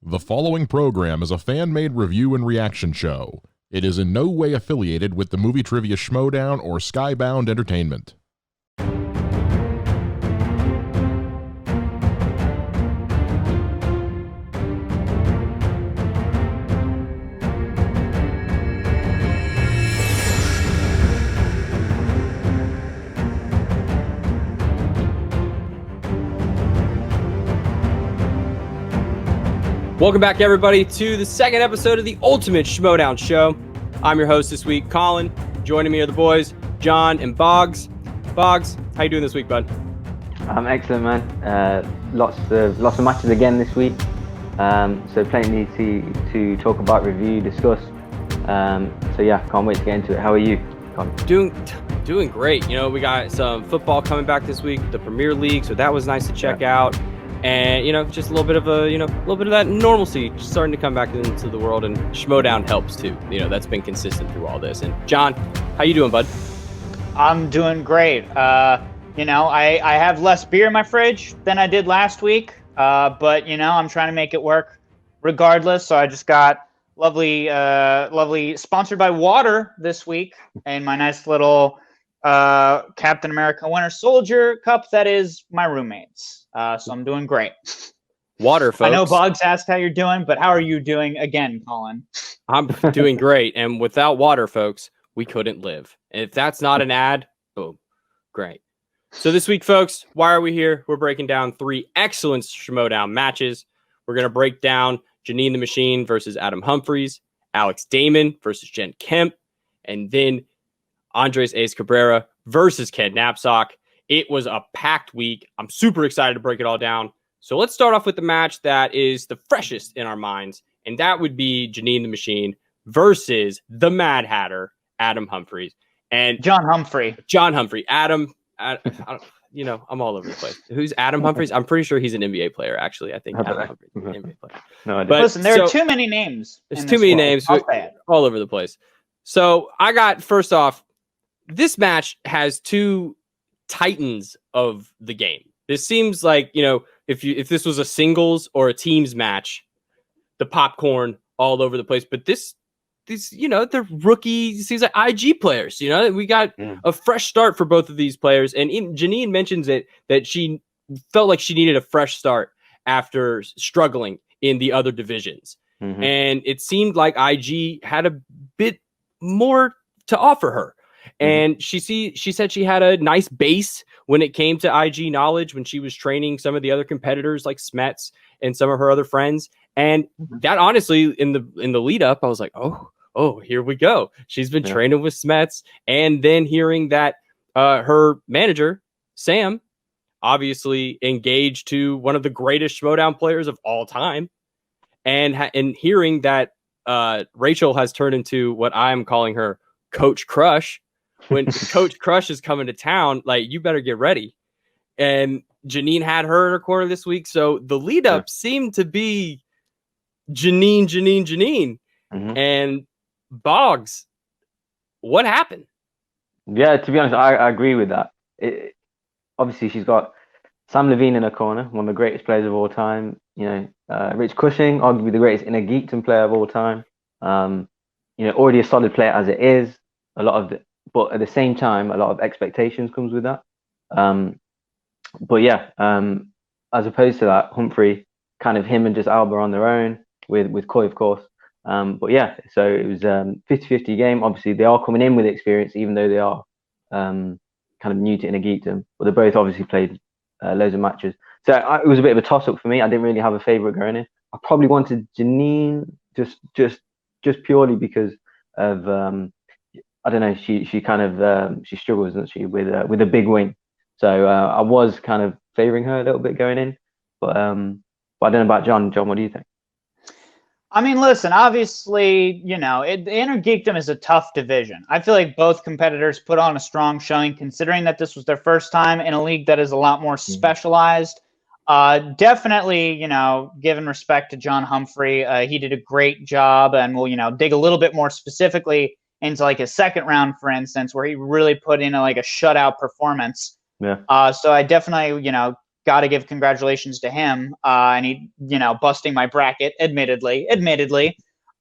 The following program is a fan-made review and reaction show. It is in no way affiliated with the movie trivia Schmoedown or Skybound Entertainment. Welcome back, everybody, to the second episode of the Ultimate Schmoedown Show. I'm your host this week, Colin. Joining me are the boys, John and Bogz. Bogz, how you doing this week, bud? I'm excellent, man. Lots of matches again this week. So plenty to talk about, review, discuss. So yeah, can't wait to get into it. How are you, Colin? Doing great. You know, we got some football coming back this week, the Premier League, so that was nice to check out. And, you know, just a little bit of that normalcy just starting to come back into the world, and Schmoedown helps too. You know, that's been consistent through all this. And John, how you doing, bud? I'm doing great. I have less beer in my fridge than I did last week, but, you know, I'm trying to make it work regardless. So I just got lovely sponsored by water this week, and my nice little Captain America Winter Soldier cup that is my roommate's. So I'm doing great. Water, folks. I know Bogz asked how you're doing, but how are you doing again, Colin? I'm doing great. And without water, folks, we couldn't live. And if that's not an ad, boom, great. So this week, folks, why are we here? We're breaking down 3 excellent Schmoedown matches. We're going to break down Janine the Machine versus Adam Humphreys, Alex Damon versus Jen Kempe, and then Andres Ace Cabrera versus Ken Napzok. It was a packed week. I'm super excited to break it all down. So let's start off with the match that is the freshest in our minds, and that would be Janine the Machine versus the Mad Hatter, Adam Humphreys. And John Humphrey. I'm all over the place. Who's Adam Humphreys? I'm pretty sure he's an NBA player, actually. I think Adam Humphreys is an NBA player. No idea. But listen, there are too many names. There's too many names all over the place. So I got, first off, this match has 2 titans of the game. This seems like, you know, if this was a singles or a teams match, the popcorn all over the place. But these, you know, they're rookie, seems like IG players. You know, we got a fresh start for both of these players. And Janine mentions it that she felt like she needed a fresh start after struggling in the other divisions. Mm-hmm. And it seemed like IG had a bit more to offer her. And she said she had a nice base when it came to IG knowledge when she was training some of the other competitors like Smets and some of her other friends. And that honestly, in the lead up, I was like, oh, here we go. She's been training with Smets. And then hearing that her manager, Sam, obviously engaged to one of the greatest Schmoedown players of all time. And hearing that Rachel has turned into what I'm calling her Coach Crush. When Coach Crush is coming to town, like, you better get ready. And Janine had her in her corner this week. So the lead up seemed to be Janine. Mm-hmm. And Bogz, what happened? Yeah, to be honest, I agree with that. Obviously, she's got Sam Levine in her corner, one of the greatest players of all time. You know, Rich Cushing, arguably the greatest inner geekdom player of all time. You know, already a solid player as it is. But at the same time, a lot of expectations comes with that. As opposed to that, Humphrey, kind of him and just Alba on their own with Coy, of course. So it was 50-50 game. Obviously, they are coming in with experience, even though they are kind of new to inner geekdom. But they both obviously played loads of matches. So it was a bit of a toss-up for me. I didn't really have a favourite going in. I probably wanted Janine just purely because of I don't know. She kind of she struggles, doesn't she, with a big wing. So I was kind of favouring her a little bit going in, but I don't know about John. John, what do you think? I mean, listen. Obviously, you know, the inner geekdom is a tough division. I feel like both competitors put on a strong showing, considering that this was their first time in a league that is a lot more specialized. Definitely, you know, given respect to John Humphrey, he did a great job, and we'll, you know, dig a little bit more specifically into like his second round, for instance, where he really put in a shutout performance. Yeah. So I definitely, you know, got to give congratulations to him. And he, busting my bracket, admittedly.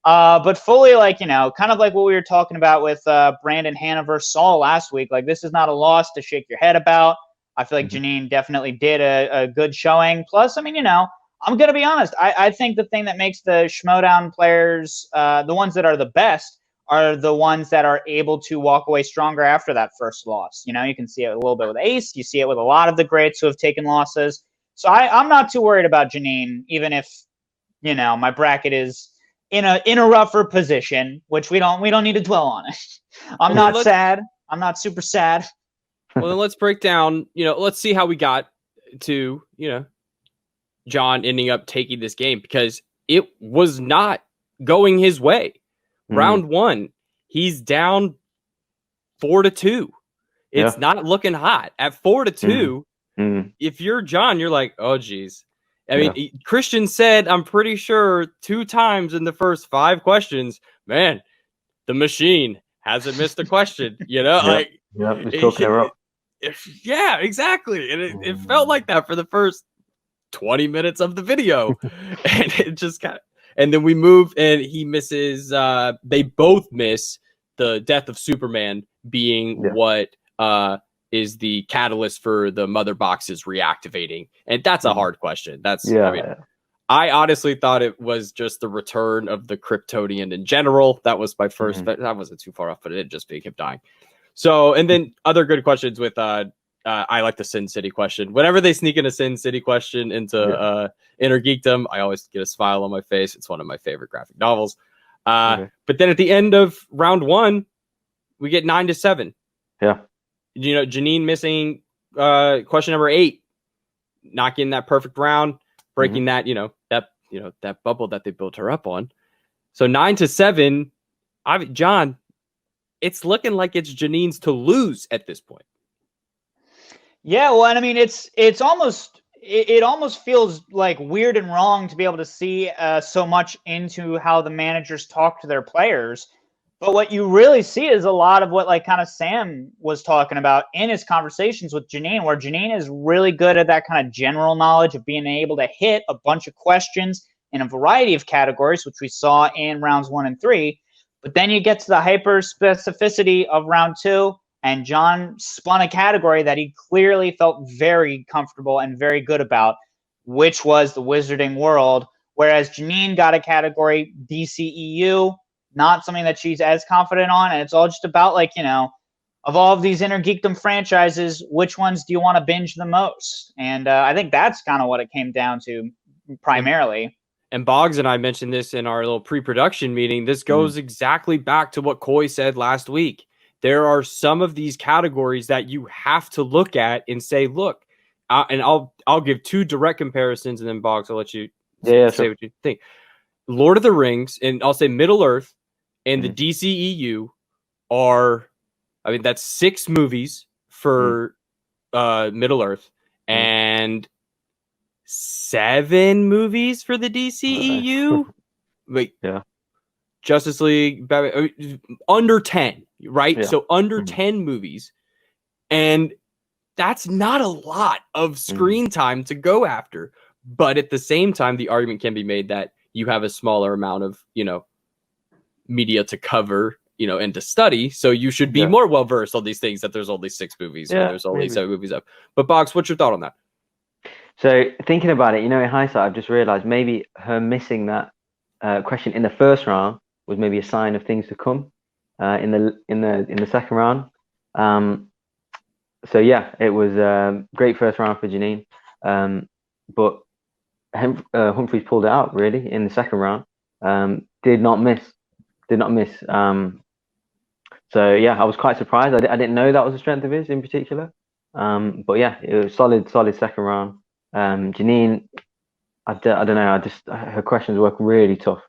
But fully, like, kind of like what we were talking about with Brandon Hanna versus Saul last week. Like, this is not a loss to shake your head about. I feel like Janine definitely did a good showing. Plus, I mean, I'm going to be honest. I think the thing that makes the Schmoedown players, the ones that are the best, are the ones that are able to walk away stronger after that first loss. You can see it a little bit with Ace. You see it with a lot of the greats who have taken losses. So I'm not too worried about Janine, even if, my bracket is in a rougher position, which we don't need to dwell on it. I'm not sad. I'm not super sad. Well, then let's break down, let's see how we got to, John ending up taking this game, because it was not going his way. Round one, he's down 4-2. It's not looking hot at 4-2. If you're John, you're like, oh geez. I mean, Christian said, I'm pretty sure 2 times in the first 5 questions, man, the machine hasn't missed a question, like, it's talking her up. Yeah, exactly. And it felt like that for the first 20 minutes of the video. And it just and then we move and he misses, they both miss the death of Superman being what is the catalyst for the mother boxes reactivating. And that's a hard question. I honestly thought it was just the return of the Kryptonian in general. That was my first, but that wasn't too far off, but it just being him dying. So, and then other good questions with, I like the Sin City question. Whenever they sneak in a Sin City question into Inner Geekdom, I always get a smile on my face. It's one of my favorite graphic novels. But then at the end of round 1, we get 9-7. Yeah. Janine missing question number 8, not getting that perfect round, breaking that, that bubble that they built her up on. So 9-7, John, it's looking like it's Janine's to lose at this point. Yeah, well, and I mean, it almost feels like weird and wrong to be able to see so much into how the managers talk to their players. But what you really see is a lot of what, like, kind of Sam was talking about in his conversations with Janine, where Janine is really good at that kind of general knowledge of being able to hit a bunch of questions in a variety of categories, which we saw in rounds 1 and 3. But then you get to the hyper specificity of round 2. And John spun a category that he clearly felt very comfortable and very good about, which was the Wizarding World. Whereas Janine got a category, DCEU, not something that she's as confident on. And it's all just about, like, of all of these Inner Geekdom franchises, which ones do you want to binge the most? And I think that's kind of what it came down to primarily. And Bogz and I mentioned this in our little pre-production meeting. This goes exactly back to what Coy said last week. There are some of these categories that you have to look at and say, look, and I'll give 2 direct comparisons, and then Bogz, I'll let you say what you think. Lord of the Rings, and I'll say Middle Earth, and the DCEU are, I mean, that's 6 movies for Middle Earth, and 7 movies for the DCEU. Wait, Justice League, under 10, right? Yeah. So under 10 movies. And that's not a lot of screen time to go after. But at the same time, the argument can be made that you have a smaller amount of, media to cover, and to study. So you should be more well-versed on these things, that there's only 6 movies and there's only 7 movies up. But Bogz, what's your thought on that? So thinking about it, in hindsight, I've just realized maybe her missing that question in the first round was maybe a sign of things to come in the second round. So yeah, it was a great first round for Janine, but Humphrey's pulled it out really in the second round. Did not miss. So yeah, I was quite surprised. I didn't know that was a strength of his in particular. But yeah, it was solid second round. Janine, I don't know. Her questions were really tough.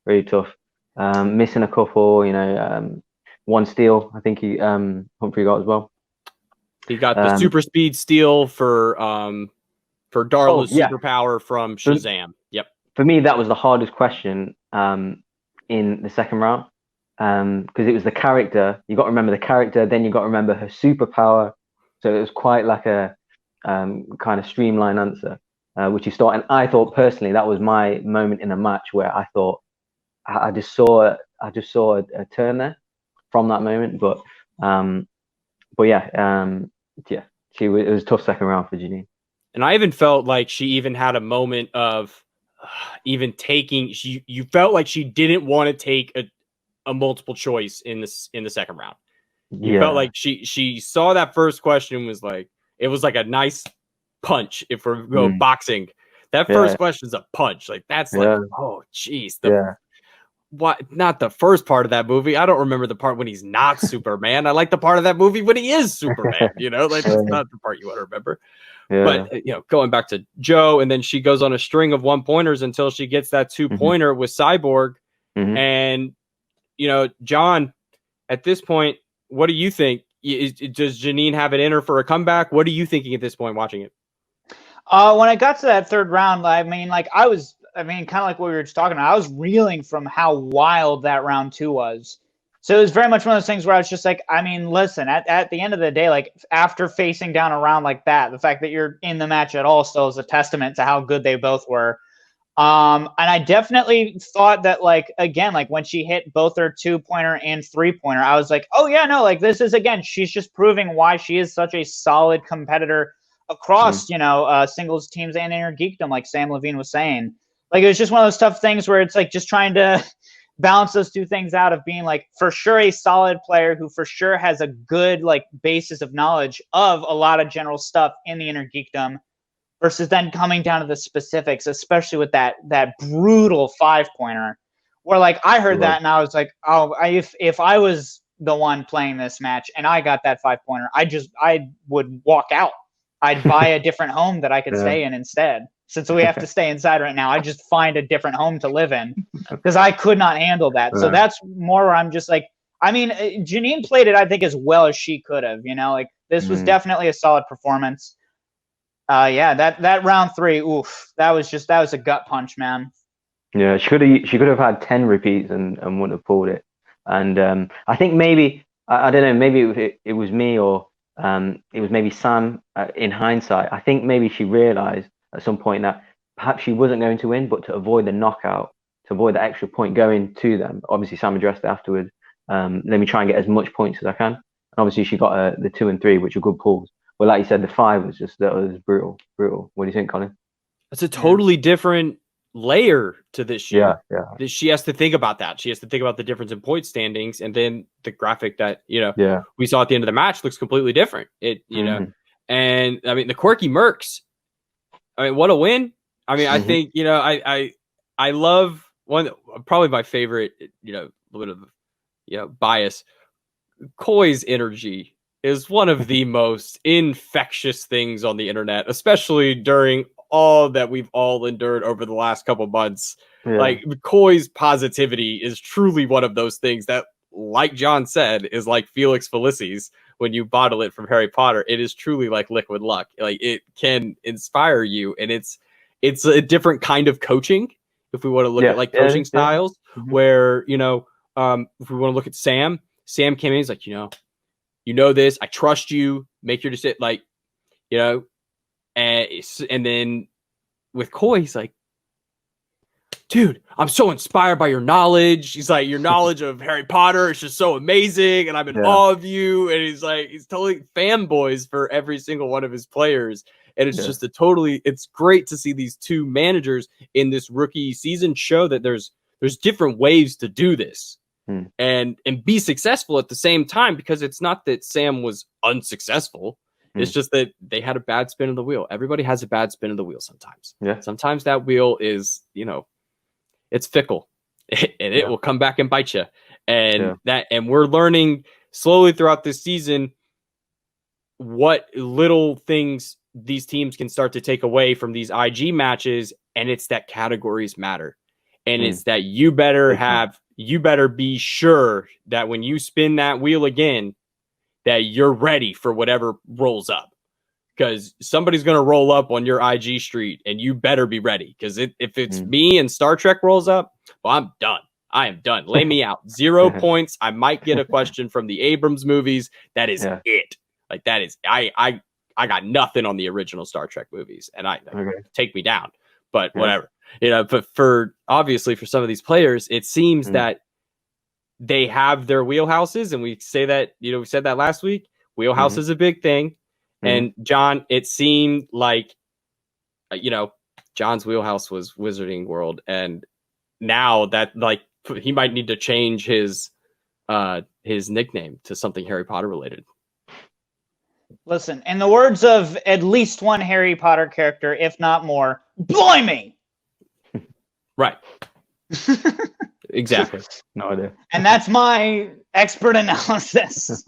Missing a couple, 1 steal. I think Humphrey got as well. He got the super speed steal for Darla's superpower from Shazam. Yep. For me, that was the hardest question in the second round, because it was the character. You got to remember the character, then you got to remember her superpower. So it was quite like a kind of streamlined answer, which you saw. And I thought personally that was my moment in a match where I thought I just saw a turn there from that moment. But yeah, it was a tough second round for Janine. And I even felt like she even had a moment of even taking. You felt like she didn't want to take a multiple choice in the second round. You felt like she saw that first question was like, it was like a nice punch. If we're going boxing, that first question's a punch. Like that's like, oh geez, what? Not the first part of that movie. I don't remember the part when he's not Superman. I like the part of that movie when he is Superman. You know, like that's not the part you want to remember. But going back to Joe, and then she goes on a string of 1-pointers until she gets that 2-pointer with Cyborg. And John, at this point, what do you think? Does Janine have it in her for a comeback? What are you thinking at this point watching it? When I got to that third round, I mean, kind of like what we were just talking about. I was reeling from how wild that round 2 was. So it was very much one of those things where I was just like, I mean, listen, at the end of the day, like after facing down a round like that, the fact that you're in the match at all still is a testament to how good they both were. And I definitely thought that, like, again, like when she hit both her 2-pointer and 3-pointer, I was like, oh yeah, no, like this is, again, she's just proving why she is such a solid competitor across, singles teams and inner geekdom, like Sam Levine was saying. Like, it was just one of those tough things where it's like just trying to balance those two things out of being like for sure a solid player who for sure has a good like basis of knowledge of a lot of general stuff in the inner geekdom versus then coming down to the specifics, especially with that brutal 5-pointer where like I heard that and I was like, oh, if I was the one playing this match and I got that 5-pointer, I would walk out. I'd buy a different home that I could stay in instead. Since we have to stay inside right now, I just find a different home to live in because I could not handle that. So that's more where I'm just like, I mean, Janine played it, I think, as well as she could have, like this was definitely a solid performance. That round 3, oof, that was a gut punch, man. Yeah, she could have had 10 repeats and wouldn't have pulled it. And I think maybe, I don't know, maybe it was me or it was maybe Sam in hindsight. I think maybe she realized at some point that perhaps she wasn't going to win, but to avoid the knockout, to avoid the extra point going to them. Obviously, Sam addressed it afterwards. Let me try and get as much points as I can. And obviously, she got the 2 and 3, which were good pulls. But like you said, the 5 was just, that was brutal. What do you think, Colin? It's a totally different layer to this year. Yeah. She has to think about that. She has to think about the difference in point standings, and then the graphic that we saw at the end of the match looks completely different. And I mean the quirky Mercs. I mean, what a win! I mean, I think I love one, probably my favorite. A little bit of bias. Koi's energy is one of the most infectious things on the internet, especially during all that we've all endured over the last couple months. Like Koi's positivity is truly one of those things that, like John said, is like Felix Felicis when you bottle it from Harry Potter. It is truly like liquid luck. Like it can inspire you, and it's a different kind of coaching. If we want to look at like coaching styles, where if we want to look at Sam came in, he's like, you know this, I trust you, make your decision, like, and then with Koi, he's like, dude, I'm so inspired by your knowledge. He's like, your knowledge of Harry Potter is just so amazing, and I'm in awe of you. And he's like, he's totally fanboys for every single one of his players. And it's just it's great to see these two managers in this rookie season show that there's different ways to do this and be successful at the same time, because it's not that Sam was unsuccessful. It's just that they had a bad spin of the wheel. Everybody has a bad spin of the wheel sometimes. Yeah. Sometimes that wheel is, it's fickle and it will come back and bite you. And and we're learning slowly throughout this season what little things these teams can start to take away from these IG matches. And it's that categories matter. And it's that you better be sure that when you spin that wheel again, that you're ready for whatever rolls up, because somebody's going to roll up on your IG street and you better be ready. Because if it's me and Star Trek rolls up, well, I'm done. I am done. Lay me out. 0 points. I might get a question from the Abrams movies. That is it. Like that is, I I got nothing on the original Star Trek movies, and Okay. take me down, but whatever. But for some of these players, it seems that they have their wheelhouses, and we say that, we said that last week. Wheelhouse is a big thing. And John, it seemed like, John's wheelhouse was Wizarding World, and now that he might need to change his nickname to something Harry Potter related. Listen, in the words of at least one Harry Potter character, if not more, blimey! Right. Exactly. No idea. And that's my expert analysis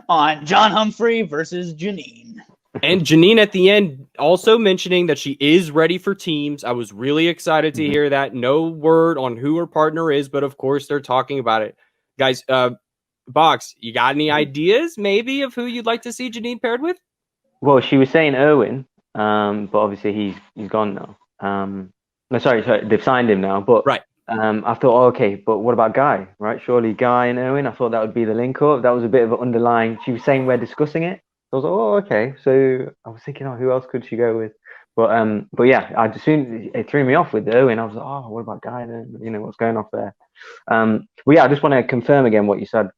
on John Humphrey versus Janine. And Janine at the end also mentioning that she is ready for teams. I was really excited to hear that. No word on who her partner is, but of course they're talking about it. Guys, Bogz, you got any ideas maybe of who you'd like to see Janine paired with? Well, she was saying Irwin, but obviously he's gone now. No, sorry, they've signed him now. But right. I thought, okay, but what about Guy? Right, surely Guy and Irwin. I thought that would be the link up. That was a bit of an underlying. She was saying we're discussing it. I was like, oh, okay. So I was thinking, who else could she go with? But yeah, I just soon it threw me off with Irwin. I was like, oh, what about Guy then? What's going off there? Well, yeah, I just want to confirm again what you said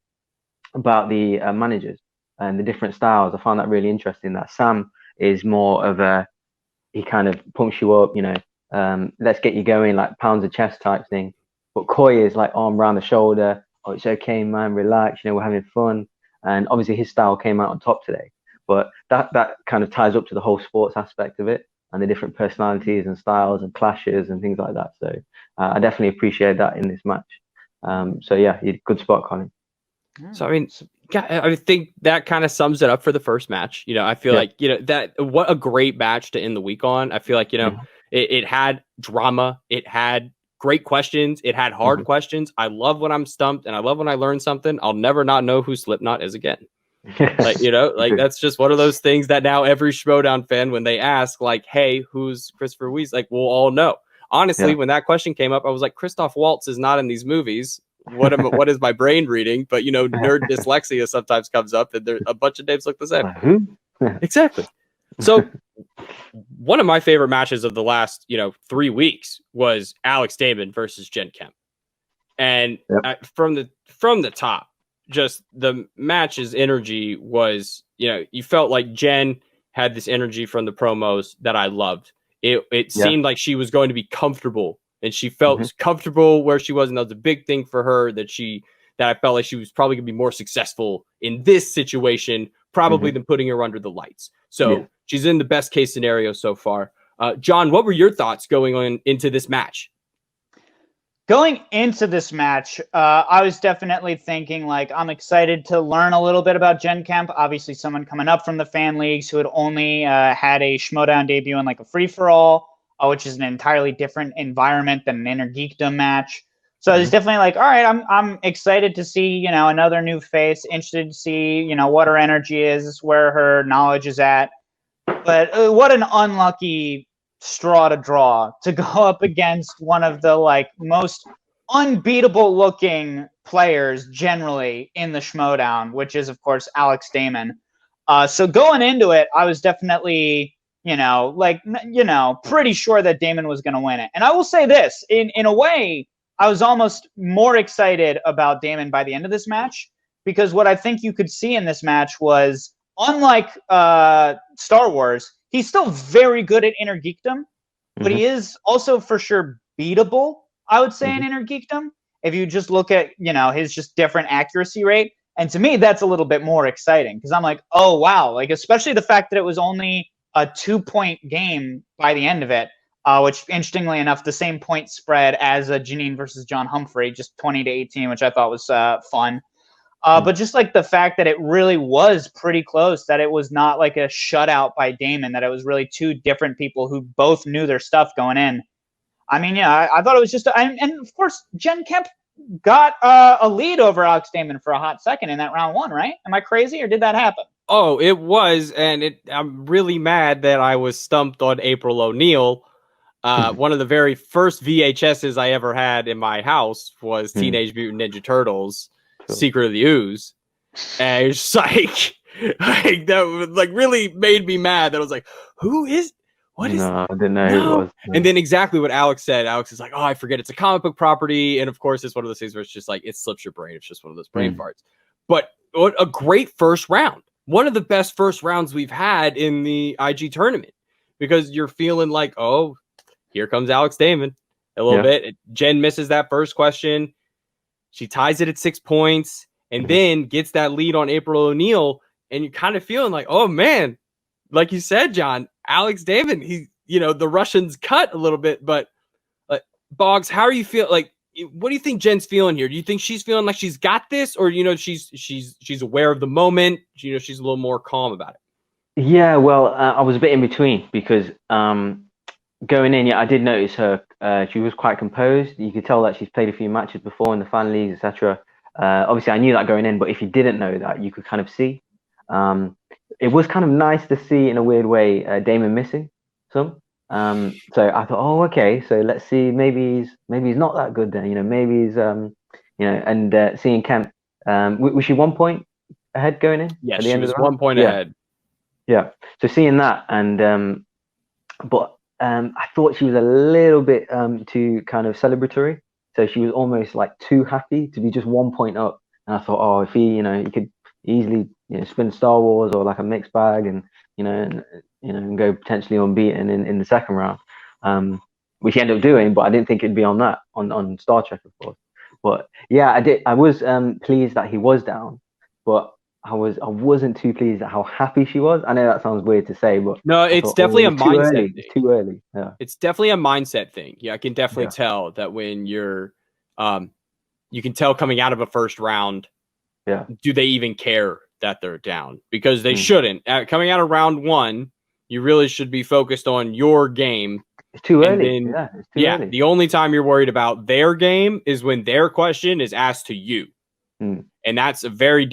about the managers and the different styles. I found that really interesting. That Sam is more of he kind of pumps you up, let's get you going, like pounds of chest type thing. But Coy is like arm around the shoulder. Oh, it's okay, man, relax. We're having fun. And obviously his style came out on top today. But that kind of ties up to the whole sports aspect of it and the different personalities and styles and clashes and things like that. So I definitely appreciate that in this match. So yeah, good spot, Colin. So I think that kind of sums it up for the first match. I feel like that what a great match to end the week on. I feel like it had drama, it had great questions, it had hard questions. I love when I'm stumped, and I love when I learn something. I'll never not know who Slipknot is again. That's just one of those things that now every Schmoedown fan, when they ask, like, hey, who's Christopher Weiss? Like, we'll all know. Honestly, when that question came up, I was like, Christoph Waltz is not in these movies. What is my brain reading? But nerd dyslexia sometimes comes up, and a bunch of names look the same. Exactly. So one of my favorite matches of the last 3 weeks was Alex Damon versus Jen Kempe, and from the top, just the match's energy was, you felt like Jen had this energy from the promos that I loved. It seemed like she was going to be comfortable, and she felt comfortable where she was. And that was a big thing for her, that I felt like she was probably gonna be more successful in this situation, probably than putting her under the lights. So she's in the best case scenario so far. John, what were your thoughts going on into this match? Going into this match, I was definitely thinking, like, I'm excited to learn a little bit about Jen Kempe. Obviously, someone coming up from the fan leagues who had only had a Schmoedown debut in like a free-for-all, which is an entirely different environment than an Inner Geekdom match. So I was definitely like, all right, I'm excited to see, another new face, interested to see, what her energy is, where her knowledge is at. But what an unlucky straw to draw to go up against one of the most unbeatable looking players generally in the Schmoedown, which is of course Alex Damon. So going into it, I was definitely pretty sure that Damon was going to win it. And I will say this, in a way, I was almost more excited about Damon by the end of this match, because what I think you could see in this match was, unlike Star Wars, he's still very good at Inner Geekdom, but he is also for sure beatable, I would say, in Inner Geekdom, if you just look at, his just different accuracy rate. And to me, that's a little bit more exciting, because I'm like, oh, wow. Especially the fact that it was only a 2-point game by the end of it, which, interestingly enough, the same point spread as a Janine versus John Humphrey, just 20-18, which I thought was fun. But just the fact that it really was pretty close, that it was not like a shutout by Damon, that it was really two different people who both knew their stuff going in. I mean, I thought it was just, and of course, Jen Kempe got a lead over Alex Damon for a hot second in that round one, right? Am I crazy, or did that happen? Oh, it was, and I'm really mad that I was stumped on April O'Neil. One of the very first VHSs I ever had in my house was Teenage Mutant Ninja Turtles, Secret of the Ooze. And it's like, Like that like really made me mad. That I was like, what is? No, I didn't know who it was. And then exactly what Alex said. Alex is like, oh, I forget it's a comic book property. And of course, it's one of those things where it's just like, it slips your brain. It's just one of those brain farts. But what a great first round. One of the best first rounds we've had in the IG tournament, because you're feeling like, oh, here comes Alex Damon a little bit. Jen misses that first question. She ties it at 6 points and then gets that lead on April O'Neil. And you're kind of feeling like, oh man, like you said, John, Alex Damon, the Russians cut a little bit, but Bogz, how are you feel? Like, what do you think Jen's feeling here? Do you think she's feeling like she's got this, or she's aware of the moment? She's a little more calm about it. Yeah, well, I was a bit in between because going in, I did notice her. She was quite composed. You could tell that she's played a few matches before in the fan leagues, etc. Obviously, I knew that going in, but if you didn't know that, you could kind of see. It was kind of nice to see, in a weird way, Damon missing some. So I thought, oh, okay, so let's see. Maybe he's not that good then. Maybe he's and seeing Kempe. Was she 1 point ahead going in? Yeah, at the she end was of the round? 1 point ahead. Yeah. So seeing that, and but I thought she was a little bit too kind of celebratory. So she was almost like too happy to be just 1 point up. And I thought, oh, if he could easily spin Star Wars or like a mixed bag, and and go potentially unbeaten in the second round, which he ended up doing. But I didn't think it'd be on that on Star Trek, of course. But yeah, I was pleased that he was down, but I wasn't too pleased at how happy she was. I know that sounds weird to say, but no, it's definitely a mindset thing. It's too early. Yeah, it's definitely a mindset thing. Yeah, I can definitely tell that when you're, you can tell coming out of a first round. Yeah. Do they even care that they're down? Because they shouldn't. Coming out of round one, you really should be focused on your game. It's too early. It's too early. The only time you're worried about their game is when their question is asked to you. And that's a very,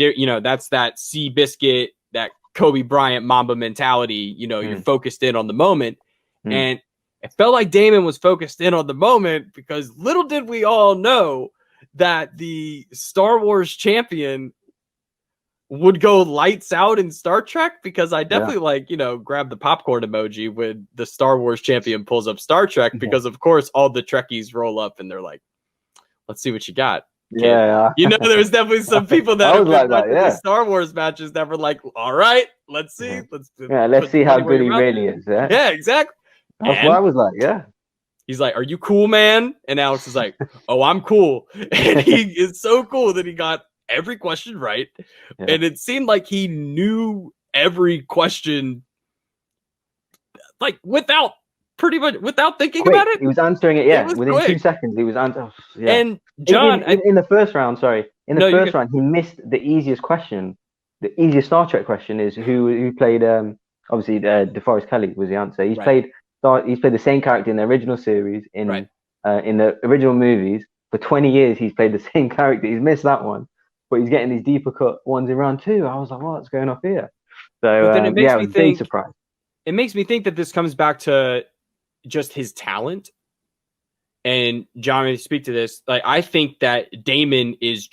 that's that Seabiscuit, that Kobe Bryant Mamba mentality. You're focused in on the moment. And it felt like Damon was focused in on the moment, because little did we all know that the Star Wars champion would go lights out in Star Trek, because I definitely grab the popcorn emoji when the Star Wars champion pulls up Star Trek, because of course all the Trekkies roll up and they're like, let's see what you got. Kid. Yeah. There's definitely some people that have been like the Star Wars matches that were like, all right, let's see. Let's see how good he really is. Yeah, exactly. That's what I was like, yeah. He's like, are you cool, man? And Alex is like, oh, I'm cool. And he is so cool that he got every question right. Yeah. And it seemed like he knew every question, like without thinking about it. He was answering it, within quick. 2 seconds. He was answering. Yeah. And John, in the first round, first round, he missed the easiest question. The easiest Star Trek question is who played. Obviously, DeForest Kelley was the answer. He's played the same character in the original series in the original movies for 20 years. He's played the same character. He's missed that one, but he's getting these deeper cut ones in round 2. I was like, what's going on here? So then it makes me think, big surprise. It makes me think that this comes back to just his talent. And John, when you speak to this, like, I think that Damon is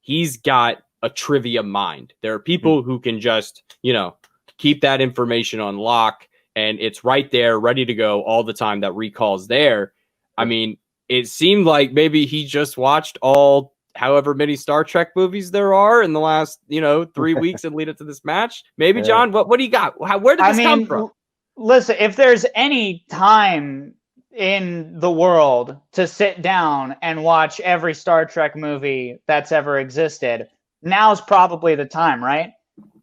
he's got a trivia mind. There are people who can just, keep that information on lock, and it's right there, ready to go all the time. That recall's there. I mean, it seemed like maybe he just watched all however many Star Trek movies there are in the last, 3 weeks and lead up to this match. Maybe, John, what do you got? Where did this come from? Listen, if there's any time in the world to sit down and watch every Star Trek movie that's ever existed, now's probably the time, right?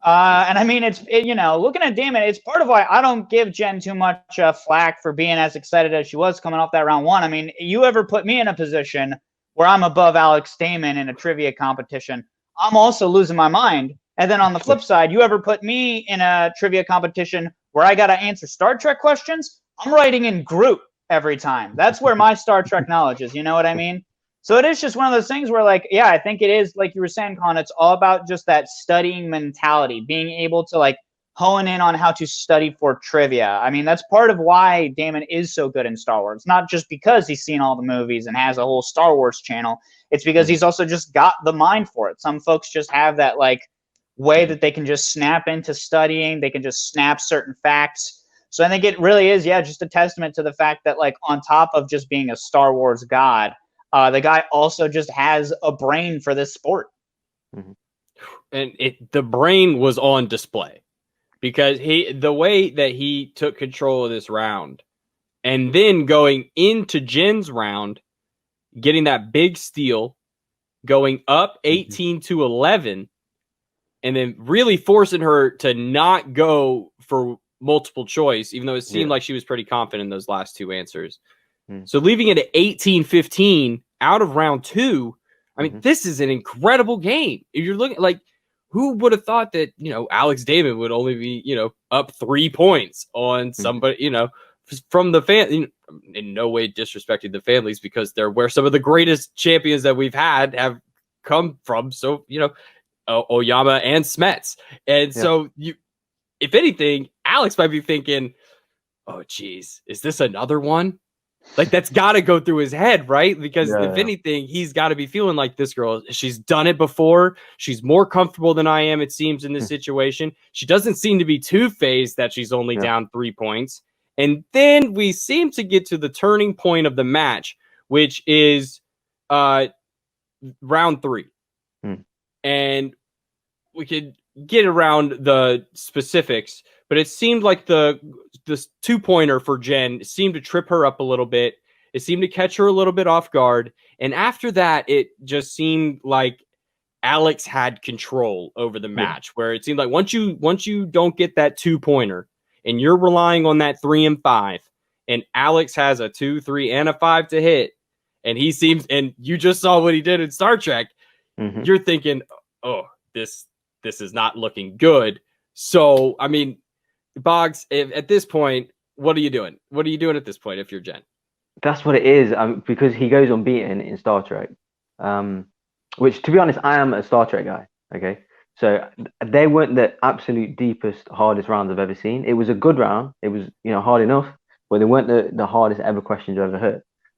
And I mean, looking at Damon, it's part of why I don't give Jen too much flack for being as excited as she was coming off that round one. I mean, you ever put me in a position where I'm above Alex Damon in a trivia competition, I'm also losing my mind. And then on the flip side, you ever put me in a trivia competition where I got to answer Star Trek questions, I'm writing in Groot every time. That's where my Star Trek knowledge is. You know what I mean? So it is just one of those things where, like, I think it is, like you were saying, Colin, it's all about just that studying mentality, being able to, like, hone in on how to study for trivia. I mean, that's part of why Damon is so good in Star Wars. Not just because he's seen all the movies and has a whole Star Wars channel. It's because he's also just got the mind for it. Some folks just have that, like, way that they can just snap into studying. They can just snap certain facts. So I think it really is, just a testament to the fact that, like, on top of just being a Star Wars god, the guy also just has a brain for this sport. Mm-hmm. And the brain was on display because the way that he took control of this round and then going into Jen's round, getting that big steal, going up 18-11, and then really forcing her to not go for multiple choice, even though it seemed like she was pretty confident in those last two answers. So leaving it at 18-15 out of round 2, I mean, this is an incredible game. If you're looking, like, who would have thought that, Alex Damon would only be, up 3 points on somebody, from the fan, in no way disrespecting the families, because they're where some of the greatest champions that we've had have come from. So, Oyama and Smets. And so if anything, Alex might be thinking, oh, geez, is this another one? Like, that's got to go through his head, right? Because if anything, he's got to be feeling like this girl, she's done it before. She's more comfortable than I am, it seems, in this situation. She doesn't seem to be two-phased that she's only down 3 points. And then we seem to get to the turning point of the match, which is round 3. And we could get around the specifics, but it seemed like this 2-pointer for Jen seemed to trip her up a little bit. It seemed to catch her a little bit off guard. And after that, it just seemed like Alex had control over the match, where it seemed like once you don't get that 2-pointer and you're relying on that 3 and 5, and Alex has a 2, 3, and a 5 to hit, and he seems, and you just saw what he did in Star Trek, you're thinking, oh, this is not looking good. So, I mean, Bogz, at this point, what are you doing? What are you doing at this point if you're Jen? That's what it is, because he goes unbeaten in Star Trek, which, to be honest, I am a Star Trek guy, okay? So they weren't the absolute deepest, hardest rounds I've ever seen. It was a good round. It was, hard enough, but they weren't the hardest ever questions I've ever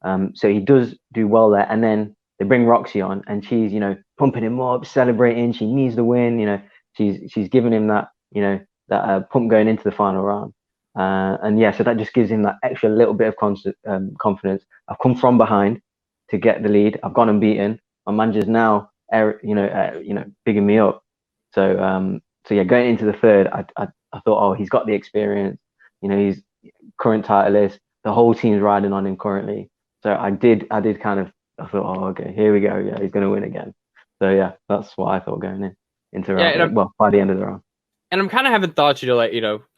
heard. So he does do well there. And then they bring Roxy on, and she's, pumping him up, celebrating. She needs the win. She's giving him that, that pump going into the final round. So that just gives him that extra little bit of confidence. I've come from behind to get the lead. I've gone unbeaten. My manager's now, bigging me up. So going into the third, I thought, oh, he's got the experience. He's current titleist. The whole team's riding on him currently. So I thought, oh, okay, here we go. Yeah, he's going to win again. So yeah, that's what I thought going into round. By the end of the round. And I'm kind of having thoughts,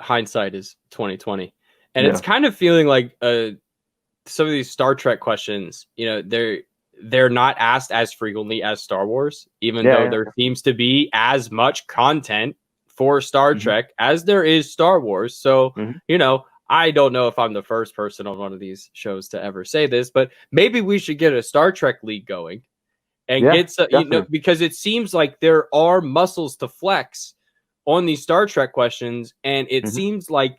hindsight is 2020, and it's kind of feeling like some of these Star Trek questions, they're not asked as frequently as Star Wars, even though there seems to be as much content for Star Trek as there is Star Wars. So, I don't know if I'm the first person on one of these shows to ever say this, but maybe we should get a Star Trek league going and get some, because it seems like there are muscles to flex on these Star Trek questions. And it seems like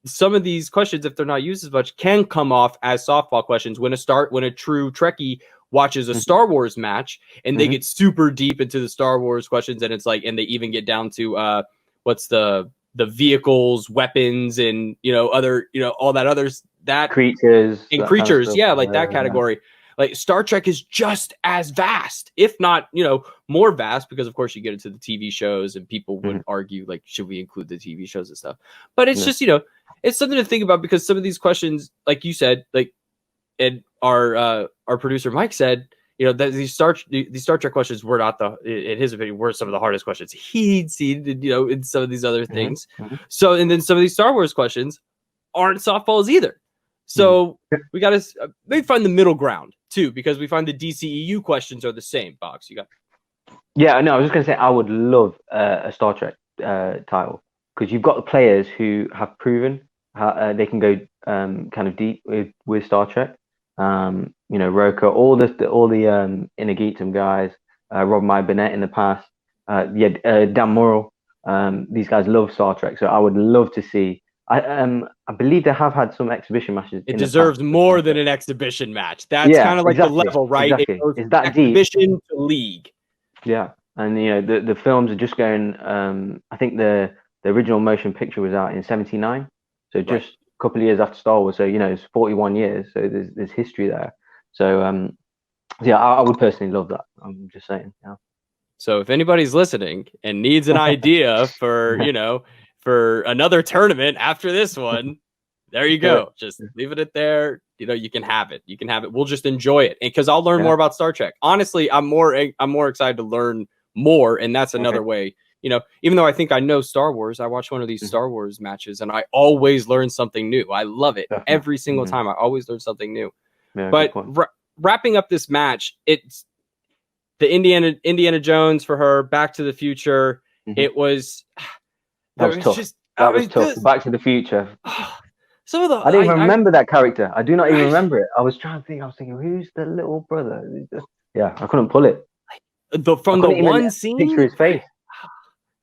some of these questions, if they're not used as much, can come off as softball questions when a true Trekkie watches a Star Wars match and they get super deep into the Star Wars questions. And it's like, and they even get down to, what's the vehicles, weapons, and, other, all that others, that creatures and creatures. That category. Like, Star Trek is just as vast, if not, more vast, because of course you get into the TV shows and people would argue, like, should we include the TV shows and stuff? But it's just, it's something to think about, because some of these questions, like you said, like, and our producer Mike said, that these Star Trek questions were not in his opinion, were some of the hardest questions he'd seen, in some of these other things. So, and then some of these Star Wars questions aren't softballs either. So we got to maybe find the middle ground too, because we find the DCEU questions are the same. Bogz, you got? Yeah, no, I was just going to say I would love a Star Trek title, because you've got the players who have proven how they can go kind of deep with Star Trek. Rocha, all the Inner Geekdom guys, Rob Burnett in the past, Dan Morrill. These guys love Star Trek, so I would love to see. I believe they have had some exhibition matches. It deserves more than an exhibition match. That's kind of like the level, right? Exactly. It goes is that exhibition deep? to league. Yeah. And the films are just going. I think the original motion picture was out in '79, so just a couple of years after Star Wars. So it's 41 years. So there's history there. So yeah, I would personally love that. I'm just saying. Yeah. So if anybody's listening and needs an idea for for another tournament after this one, there you go. Just leave it at there. You can have it. You can have it. We'll just enjoy it, because I'll learn more about Star Trek. Honestly, I'm more excited to learn more, and that's another way. Even though I think I know Star Wars, I watch one of these Star Wars matches, and I always learn something new. I love it every single time. I always learn something new. Yeah, but wrapping up this match, it's the Indiana Jones for her, Back to the Future. It was that was tough. That was tough. Back to the Future. Some of the I didn't even remember that character. I do not even remember it. I was trying to think. I was thinking, who's the little brother? Yeah, I couldn't pull it. From the one scene, picture his face.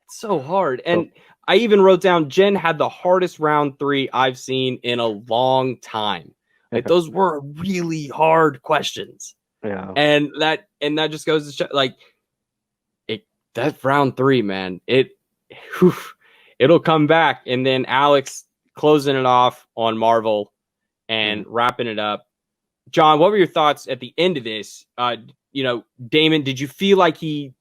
It's so hard. And I even wrote down, Jen had the hardest round 3 I've seen in a long time. Like, those were really hard questions. Yeah. And that just goes to show, like, that round 3, man, it'll come back. And then Alex closing it off on Marvel and wrapping it up. John, what were your thoughts at the end of this? Damon, did you feel like he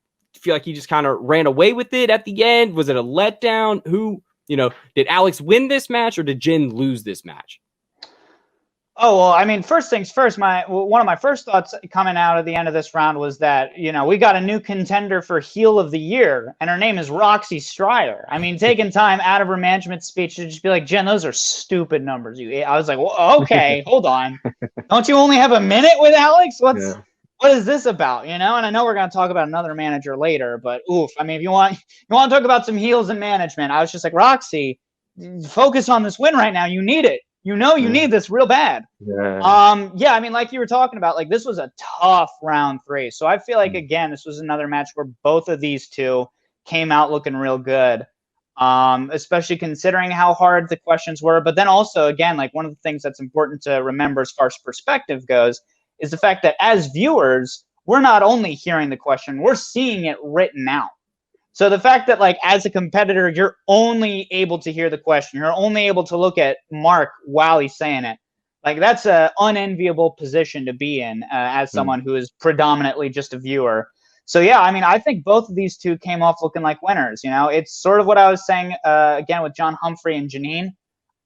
just kind of ran away with it at the end? Was it a letdown? Did Alex win this match, or did Jen lose this match? Oh, well, I mean, first things first, one of my first thoughts coming out of the end of this round was that, we got a new contender for heel of the year, and her name is Roxy Strider. I mean, taking time out of her management speech to just be like, Jen, those are stupid numbers. I was like, well, okay, hold on. Don't you only have a minute with Alex? What is this about? And I know we're going to talk about another manager later, but oof. I mean, if you want to talk about some heels and management, I was just like, Roxy, focus on this win right now. You need it. You need this real bad. Yeah. I mean, like you were talking about, like, this was a tough round 3. So I feel like, again, this was another match where both of these two came out looking real good, especially considering how hard the questions were. But then also, again, like, one of the things that's important to remember as far as perspective goes is the fact that as viewers, we're not only hearing the question, we're seeing it written out. So the fact that, like, as a competitor, you're only able to hear the question, you're only able to look at Mark while he's saying it, like, that's an unenviable position to be in as someone who is predominantly just a viewer. So, yeah, I mean, I think both of these two came off looking like winners. It's sort of what I was saying, again, with John Humphrey and Janine.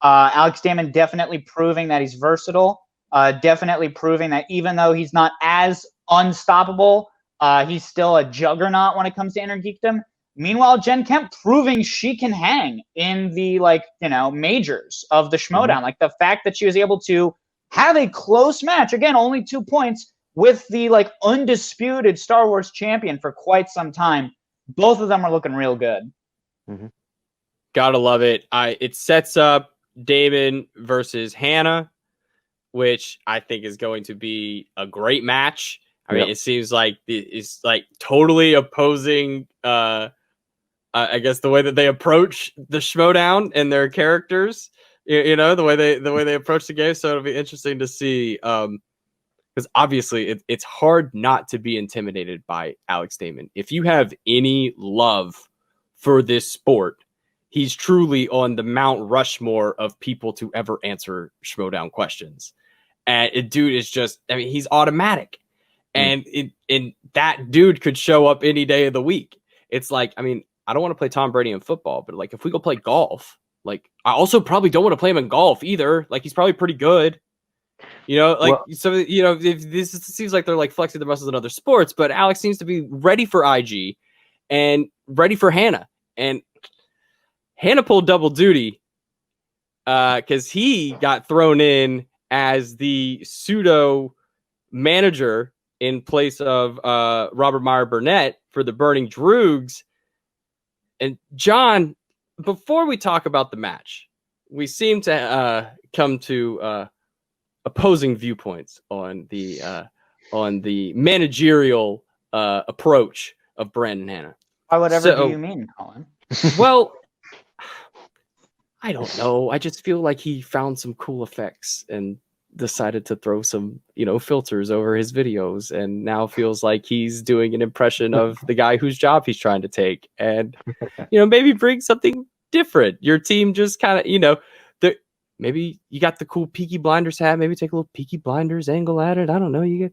Alex Damon definitely proving that he's versatile, definitely proving that even though he's not as unstoppable, he's still a juggernaut when it comes to inner geekdom. Meanwhile, Jen Kemp proving she can hang in the, majors of the Schmoedown. Like, the fact that she was able to have a close match, again, only 2 points, with the, undisputed Star Wars champion for quite some time. Both of them are looking real good. Gotta love it. It sets up Damon versus Hannah, which I think is going to be a great match. I mean, it seems like it's like totally opposing, I guess, the way that they approach the Schmoedown and their characters, the way they approach the game. So it'll be interesting to see, because obviously it's hard not to be intimidated by Alex Damon. If you have any love for this sport, he's truly on the Mount Rushmore of people to ever answer Schmoedown questions. And dude is just, I mean, he's automatic. And that dude could show up any day of the week. It's like, I mean, I don't want to play Tom Brady in football, but like, if we go play golf, like, I also probably don't want to play him in golf either. Like, he's probably pretty good, if this seems like they're like flexing the muscles in other sports, but Alex seems to be ready for IG and ready for Hannah. And Hannah pulled double duty because he got thrown in as the pseudo manager in place of Robert Meyer Burnett for the Burning Droogs. And John, before we talk about the match, we seem to come to opposing viewpoints on the managerial approach of Brandon Hannah. By whatever do you mean, Colin? Well, I don't know. I just feel like he found some cool effects and decided to throw some, filters over his videos, and now feels like he's doing an impression of the guy whose job he's trying to take, and maybe bring something different. Your team just kind of, maybe you got the cool Peaky Blinders hat. Maybe take a little Peaky Blinders angle at it. I don't know.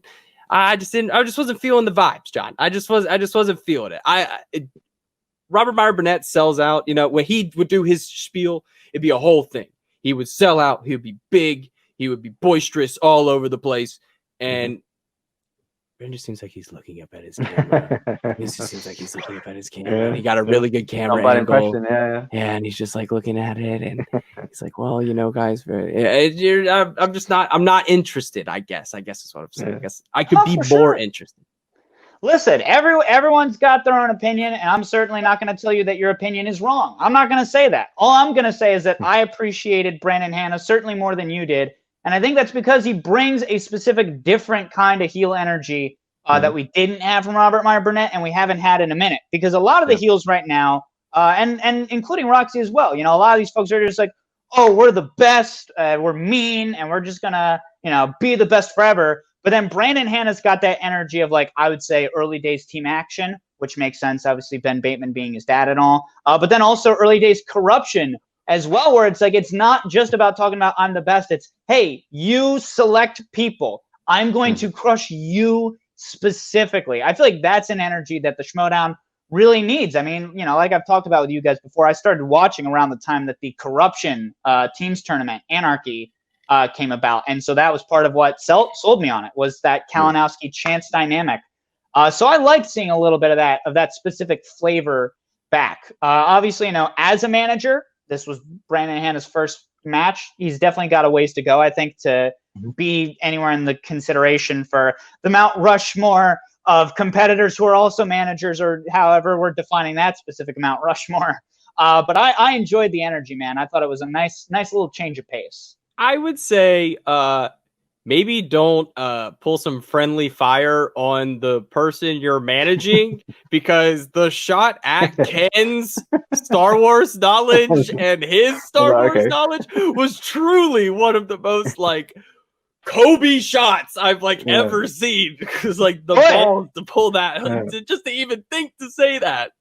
I just wasn't feeling the vibes, John. I just wasn't feeling it. Robert Meyer Burnett sells out. When he would do his spiel, it'd be a whole thing. He would sell out. He would be big. He would be boisterous all over the place. And it just seems like he's looking up at his camera. Yeah. He got a really good camera angle. Yeah, and he's just like looking at it, and he's like, "Well, guys, I'm not interested. I guess is what I'm saying. Yeah. I guess I could be more interested." Listen, everyone's got their own opinion, and I'm certainly not going to tell you that your opinion is wrong. I'm not going to say that. All I'm going to say is that I appreciated Brandon Hanna certainly more than you did, and I think that's because he brings a specific different kind of heel energy that we didn't have from Robert Meyer Burnett, and we haven't had in a minute. Because a lot of the heels right now, and including Roxy as well, a lot of these folks are just like, oh, we're the best, we're mean, and we're just going to, be the best forever. But then Brandon Hanna's got that energy of, like, I would say early days team action, which makes sense, obviously Ben Bateman being his dad and all. But then also early days corruption as well, where it's like, it's not just about talking about I'm the best. It's, hey, you select people. I'm going to crush you specifically. I feel like that's an energy that the Schmoedown really needs. I mean, like I've talked about with you guys before, I started watching around the time that the corruption teams tournament, Anarchy, came about. And so that was part of what sold me on it, was that Kalinowski Chance dynamic. So I liked seeing a little bit of that specific flavor back. Obviously, as a manager, this was Brandon Hanna's first match. He's definitely got a ways to go, I think, to be anywhere in the consideration for the Mount Rushmore of competitors who are also managers, or however we're defining that specific Mount Rushmore. But I enjoyed the energy, man. I thought it was a nice little change of pace. I would say maybe don't pull some friendly fire on the person you're managing, because the shot at Ken's Star Wars knowledge and his Star Wars knowledge was truly one of the most Kobe shots I've ever seen, because the balls to pull that, just to even think to say that.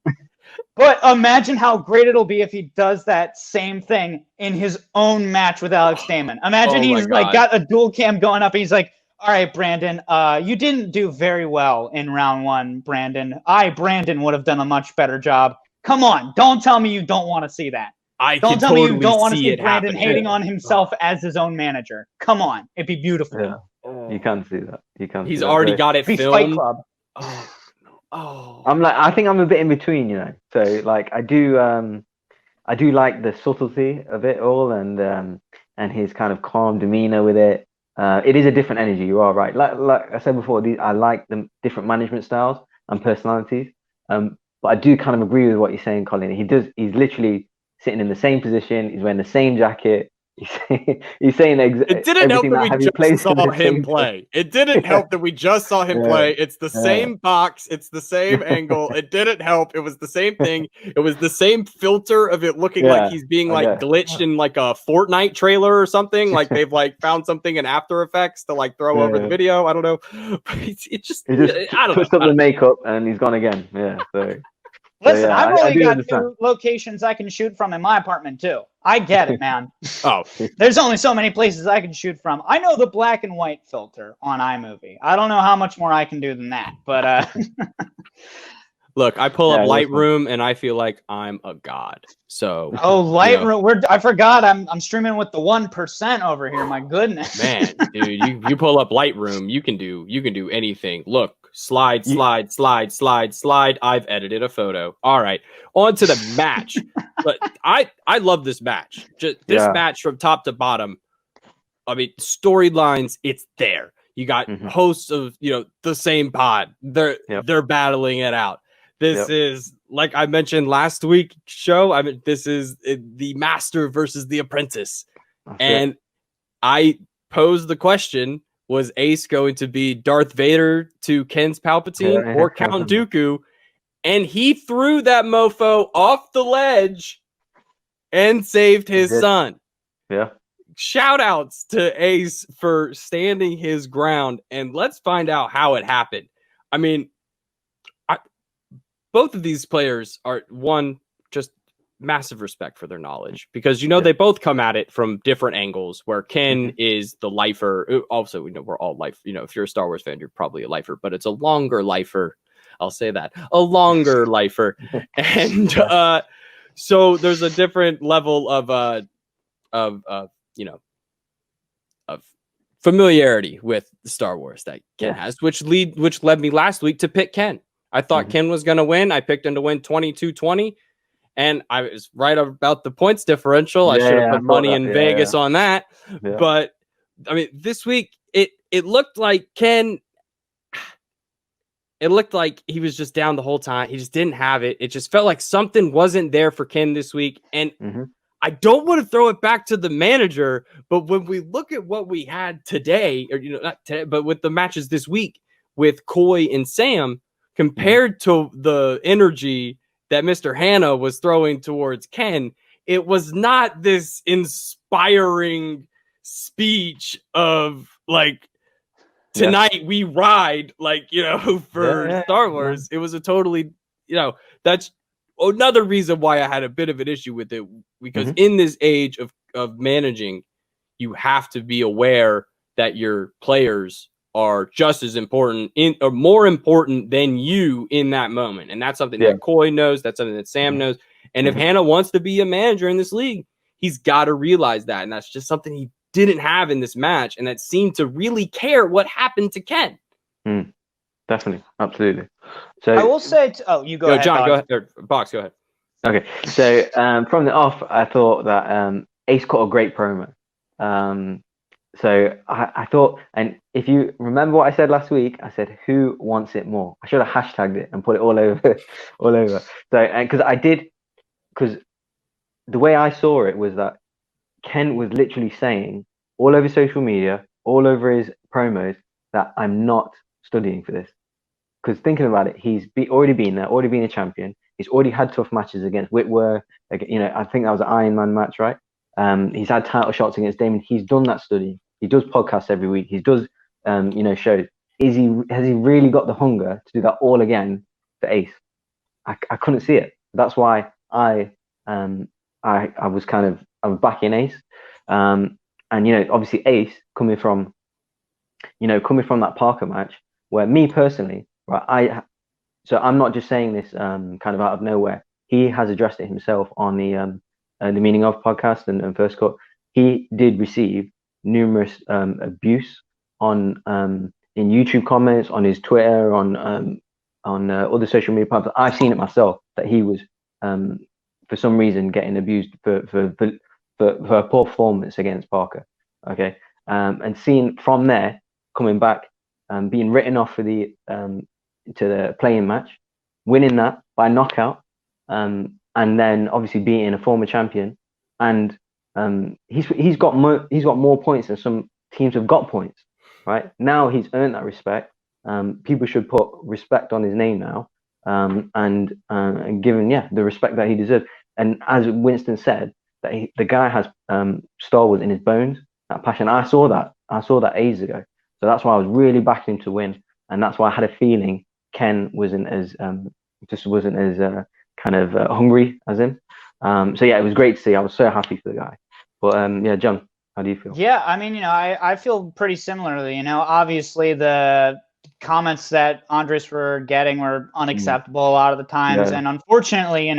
But imagine how great it'll be if he does that same thing in his own match with Alex Damon. Imagine he's got a dual cam going up, and he's like, all right, Brandon, you didn't do very well in round one, Brandon. Brandon, would have done a much better job. Come on, don't tell me you don't want to see that. Don't tell me you don't want to see Brandon hating on himself as his own manager. Come on, it'd be beautiful. Yeah. You can't see that. He's already got it filmed. Fight Club. Oh. I think I'm a bit in between, So I do like the subtlety of it all, and his kind of calm demeanor with it. It is a different energy. You are right. Like I said before, I like the different management styles and personalities. But I do kind of agree with what you're saying, Colin. He's literally sitting in the same position. He's wearing the same jacket. He's saying it didn't help that we just saw him play. It didn't help that we just saw him play. It's the same box. It's the same angle. It didn't help. It was the same thing. It was the same filter of it looking like he's being glitched in a Fortnite trailer or something. Like they've found something in After Effects to throw over the video. I don't know. He just I don't pushed up the makeup and he's gone again. Yeah. So. Listen, I've only got 2 locations I can shoot from in my apartment, too. I get it, man. There's only so many places I can shoot from. I know the black and white filter on iMovie. I don't know how much more I can do than that, but look, I pull up Lightroom and I feel like I'm a god. So Lightroom. I forgot I'm streaming with the 1% over here. My goodness, man, dude, you pull up Lightroom, you can do anything. Look. Slide. I've edited a photo. All right, on to the match. But I love this match. Match from top to bottom. I mean, storylines. It's there. You got hosts of the same pod. They're battling it out. This is, like I mentioned last week show. I mean, this is the master versus the apprentice. And I posed the question. Was Ace going to be Darth Vader to Ken's Palpatine or Count Dooku? And he threw that mofo off the ledge and saved his son. Yeah. shout outs to Ace for standing his ground, and let's find out how it happened. I mean, both of these players are just massive respect for their knowledge, because they both come at it from different angles, where Ken is the lifer. Also, we're all life. If you're a Star Wars fan, you're probably a lifer, but it's a longer lifer. I'll say that, a longer lifer. And so there's a different level of familiarity with Star Wars that Ken has, which led me last week to pick Ken. I thought Ken was going to win. I picked him to win 22-20, and I was right about the points differential. I should have put money in Vegas on that. Yeah. But I mean, this week it looked like Ken. It looked like he was just down the whole time. He just didn't have it. It just felt like something wasn't there for Ken this week. And I don't want to throw it back to the manager, but when we look at what we had today, or not today, but with the matches this week with Coy and Sam, compared to the energy that Mr. Hanna was throwing towards Ken, it was not this inspiring speech of like, tonight we ride, like, for Star Wars. It was a totally, that's another reason why I had a bit of an issue with it, because in this age of managing, you have to be aware that your players are just as important or more important than you in that moment. And that's something that Coy knows. That's something that Sam knows. And if Hanna wants to be a manager in this league, he's got to realize that. And that's just something he didn't have in this match, and that seemed to really care what happened to Ken. Definitely, absolutely. So I will say, you go ahead, John. Go ahead, or Bhogs, go ahead. Okay, so from the off, I thought that Ace cut a great promo. So I thought, and if you remember what I said last week, I said, "Who wants it more?" I should have hashtagged it and put it all over, all over. So because the way I saw it was that Ken was literally saying all over social media, all over his promos, that I'm not studying for this. Because thinking about it, he's already been there, already been a champion. He's already had tough matches against Whitwer. I think that was an Iron Man match, right? He's had title shots against Damon. He's done that studying. He does podcasts every week. He does, shows. Has he really got the hunger to do that all again for Ace? I couldn't see it. That's why I was backing Ace, and obviously Ace coming from that Parker match, where me personally, right, so I'm not just saying this kind of out of nowhere. He has addressed it himself on the Meaning Of podcast and First Cut. He did receive numerous abuse on in YouTube comments, on his Twitter, on other social media platforms. I've seen it myself, that he was for some reason getting abused for a poor performance against Parker. Okay, and seeing from there coming back, being written off for the to the playing match, winning that by knockout, and then obviously beating a former champion, and he's got more points than some teams have got points. Right now, he's earned that respect. People should put respect on his name now, and give him the respect that he deserves. And as Winston said, that the guy has Star Wars in his bones, that passion. I saw that ages ago. So that's why I was really backing him to win, and that's why I had a feeling Ken wasn't as hungry as him. So yeah, it was great to see. I was so happy for the guy. But John, how do you feel? Yeah, I mean, I feel pretty similarly. Obviously the comments that Andres were getting were unacceptable a lot of the times, and unfortunately,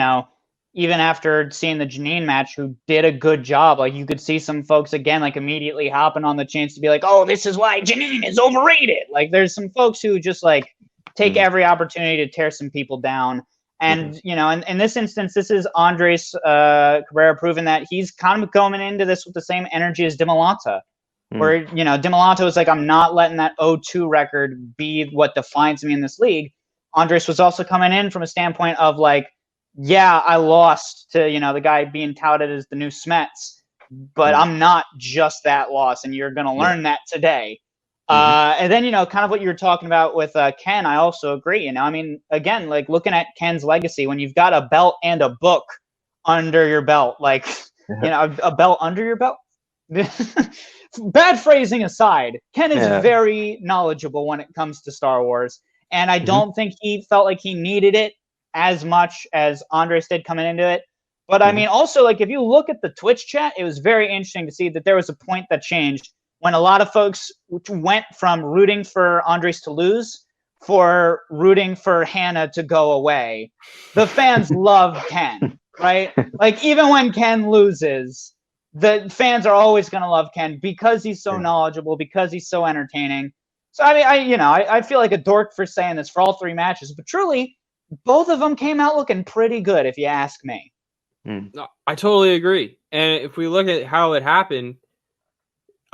even after seeing the Janine match, who did a good job, like you could see some folks again, like immediately hopping on the chance to be like, "Oh, this is why Janine is overrated." Like there's some folks who just like take every opportunity to tear some people down. And, in this instance, this is Andres Cabrera proving that he's kind of coming into this with the same energy as Dimolanta, where, Dimolanta was like, I'm not letting that 0-2 record be what defines me in this league. Andres was also coming in from a standpoint of like, yeah, I lost to, the guy being touted as the new Smets, but I'm not just that loss, and you're going to learn that today. And then, kind of what you were talking about with Ken, I also agree. I mean, again, like looking at Ken's legacy, when you've got a belt and a book under your belt, like, a belt under your belt, bad phrasing aside, Ken is Yeah. very knowledgeable when it comes to Star Wars, and I don't think he felt like he needed it as much as Andres did coming into it. But I mean, also, like, if you look at the Twitch chat, it was very interesting to see that there was a point that changed when a lot of folks went from rooting for Andres to lose for rooting for Hannah to go away. The fans love Ken, right? Like, even when Ken loses, the fans are always going to love Ken because he's so knowledgeable, because he's so entertaining. So, I mean, I feel like a dork for saying this for all 3 matches, but truly, both of them came out looking pretty good, if you ask me. No, I totally agree. And if we look at how it happened,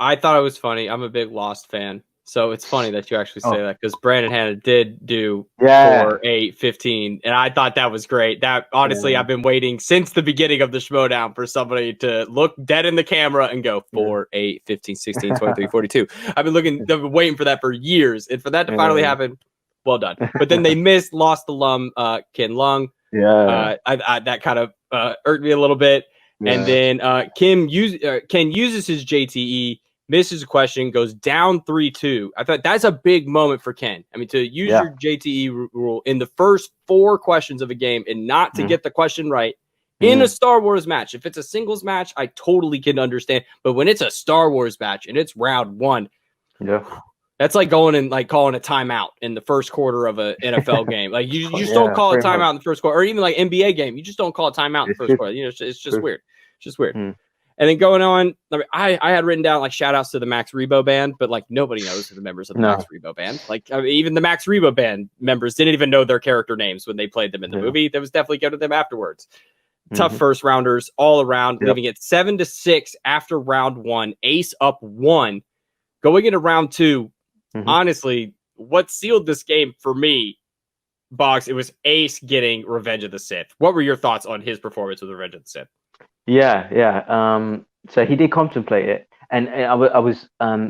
I thought it was funny. I'm a big Lost fan. So it's funny that you actually say that, because Brandon Hannah did do 4, 8, 15, and I thought that was great. That honestly, I've been waiting since the beginning of the Schmoedown for somebody to look dead in the camera and go 4, 8, 15, 16, 23, 42. I've been waiting for that for years, and for that to finally happen, well done. But then they lost alum Ken Lung. That kind of irked me a little bit. And then Ken uses his JTE, misses a question, goes down 3-2. I thought that's a big moment for Ken. I mean, to use your JTE rule in the first 4 questions of a game and not to get the question right in a Star Wars match. If it's a singles match, I totally can understand. But when it's a Star Wars match and it's round 1, that's like going and like calling a timeout in the first quarter of an NFL game. Like you just don't call a timeout in the first quarter, or even like NBA game. You just don't call a timeout in the first quarter. You know, it's just weird. It's just weird. And then going on, I had written down like shout outs to the Max Rebo band, but like nobody knows who the members of the Max Rebo band. Like, I mean, even the Max Rebo band members didn't even know their character names when they played them in the movie. That was definitely good to them afterwards. Tough first rounders all around, leaving it 7-6 after round 1. Ace up 1. Going into round 2, honestly, what sealed this game for me, Bogz, it was Ace getting Revenge of the Sith. What were your thoughts on his performance with Revenge of the Sith? So he did contemplate it, and I was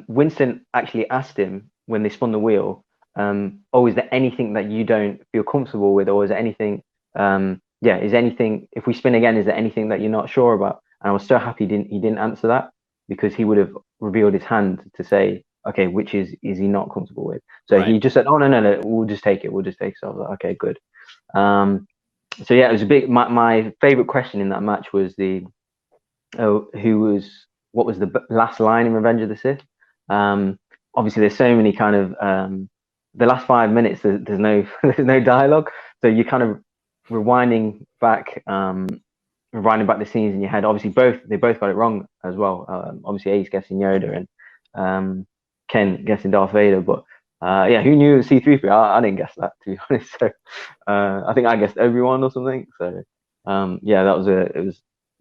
Winston actually asked him when they spun the wheel, is there anything that you don't feel comfortable with, or is there anything is anything, if we spin again, is there anything that you're not sure about? And I was so happy he didn't answer that, because he would have revealed his hand to say, okay, which is he not comfortable with? So he just said, oh no, we'll just take it. So I was like, okay, good. So yeah, it was a big. My favorite question in that match was what was the last line in Revenge of the Sith? Obviously, there's so many kind of the last 5 minutes. There's no no dialogue, so you're kind of rewinding back the scenes in your head. Obviously, they both got it wrong as well. Obviously, Ace guessing Yoda and Ken guessing Darth Vader, but. Who knew it was C-3PO? I didn't guess that, to be honest. So I think I guessed Obi-Wan or something. So it was a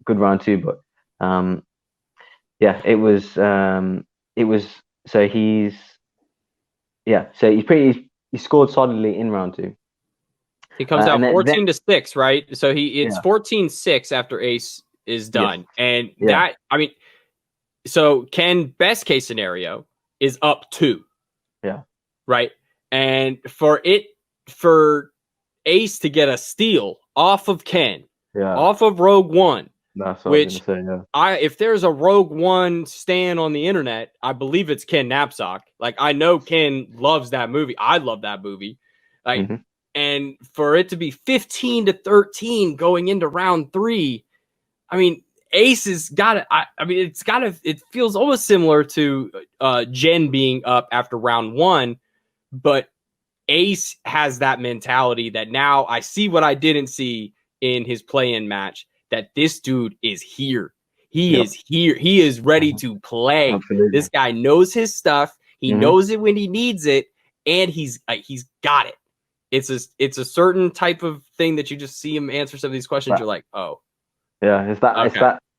good round 2. But it was so he scored solidly in round 2. He comes out 14-6, right? So it's 14-6 after Ace is done, and that, I mean, so Ken, best case scenario, is up 2. Right. And for Ace to get a steal off of Ken, off of Rogue One, that's what which I was gonna say, if there's a Rogue One stan on the internet, I believe it's Ken Napzok. Like, I know Ken loves that movie. I love that movie. Like, and for it to be 15-13 going into round 3, I mean, Ace has got it. It feels almost similar to Jen being up after round 1. But Ace has that mentality that now I see what I didn't see in his play-in match, that this dude is here. He is here. He is ready to play. Absolutely. This guy knows his stuff. He knows it when he needs it, and he's got it. It's a certain type of thing that you just see him answer some of these questions. You're like, oh. Yeah, it's that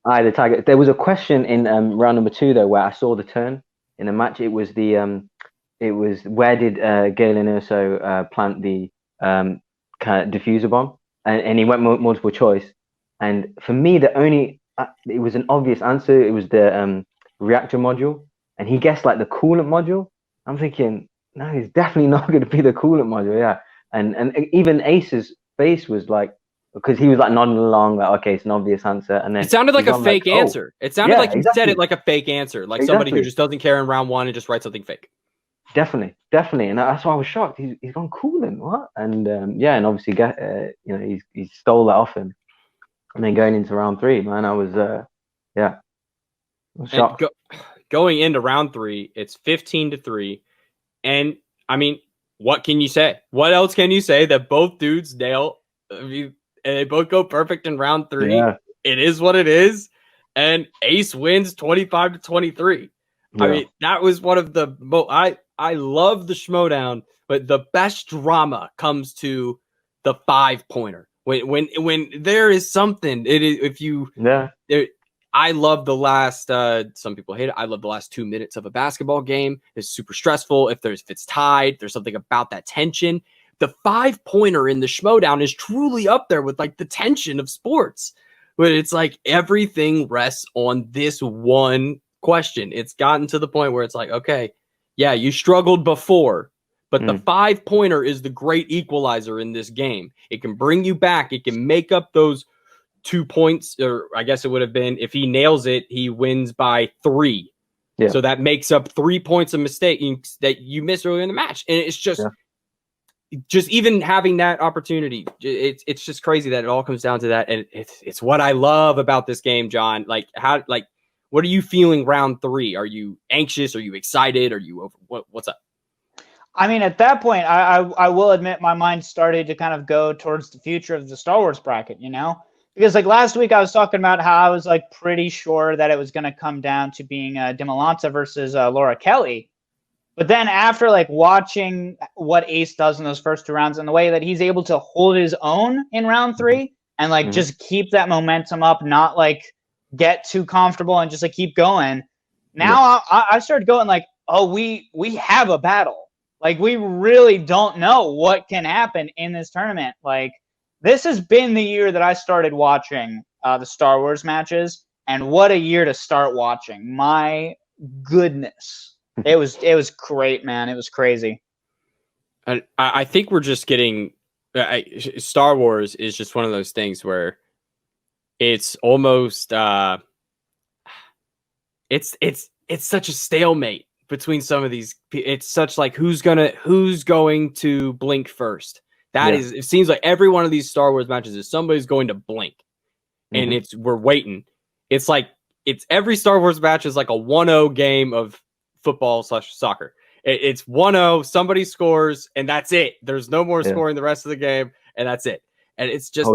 eye the tiger. There was a question in round number 2, though, where I saw the turn in the match. It was where did Galen Erso plant the kind of diffuser bomb, and he went multiple choice. And for me, it was an obvious answer. It was the reactor module, and he guessed like the coolant module. I'm thinking, no, it's definitely not going to be the coolant module. Yeah, and even Ace's face was like because he was like nodding along, like, okay, it's an obvious answer, and then It sounded like he's a on, fake oh, answer. It sounded yeah, like he said exactly. it like a fake answer, like somebody who Exactly. just doesn't care in round one and just writes something fake. Definitely, and that's why I was shocked. He's gone Colin, what? And and obviously he stole that off him, and then going into round 3, man, I was I was shocked. Going into round 3, it's 15-3, and I mean, what can you say? What else can you say that both dudes nail? I mean, and they both go perfect in round 3. Yeah. It is what it is, and Ace wins 25-23. Yeah. I mean, that was one of the I love the Schmoedown, but the best drama comes to the 5-pointer. When there is something, it is if you I love the last. Some people hate it. I love the last 2 minutes of a basketball game. It's super stressful. If it's tied, there's something about that tension. The 5-pointer in the Schmoedown is truly up there with like the tension of sports. But it's like everything rests on this one question. It's gotten to the point where it's like, okay, yeah, you struggled before, but the 5-pointer is the great equalizer in this game. It can bring you back. It can make up those 2 points, or I guess it would have been, if he nails it, he wins by 3. Yeah. So that makes up 3 points of mistake that you missed earlier in the match. And it's just even having that opportunity, it's just crazy that it all comes down to that. And it's what I love about this game, John. What are you feeling round 3? Are you anxious? Are you excited? Are you over? What's up? I mean, at that point, I will admit my mind started to kind of go towards the future of the Star Wars bracket, Because like last week I was talking about how I was like pretty sure that it was going to come down to being Dimolanta versus Laura Kelly. But then after like watching what Ace does in those first 2 rounds and the way that he's able to hold his own in round 3 and like just keep that momentum up, not like get too comfortable and just like keep going. Now I started going like, oh, we have a battle. Like we really don't know what can happen in this tournament. Like this has been the year that I started watching the Star Wars matches, and what a year to start watching. My goodness. It was great, man. It was crazy. I think we're just getting Star Wars is just one of those things where it's almost it's such a stalemate between some of these. It's such like who's going to blink first. That is, it seems like every one of these Star Wars matches is somebody's going to blink, and we're waiting. It's like every Star Wars match is like a 1-0 game of football/soccer. It's 1-0, somebody scores, and that's it. There's no more scoring the rest of the game, and that's it. And it's just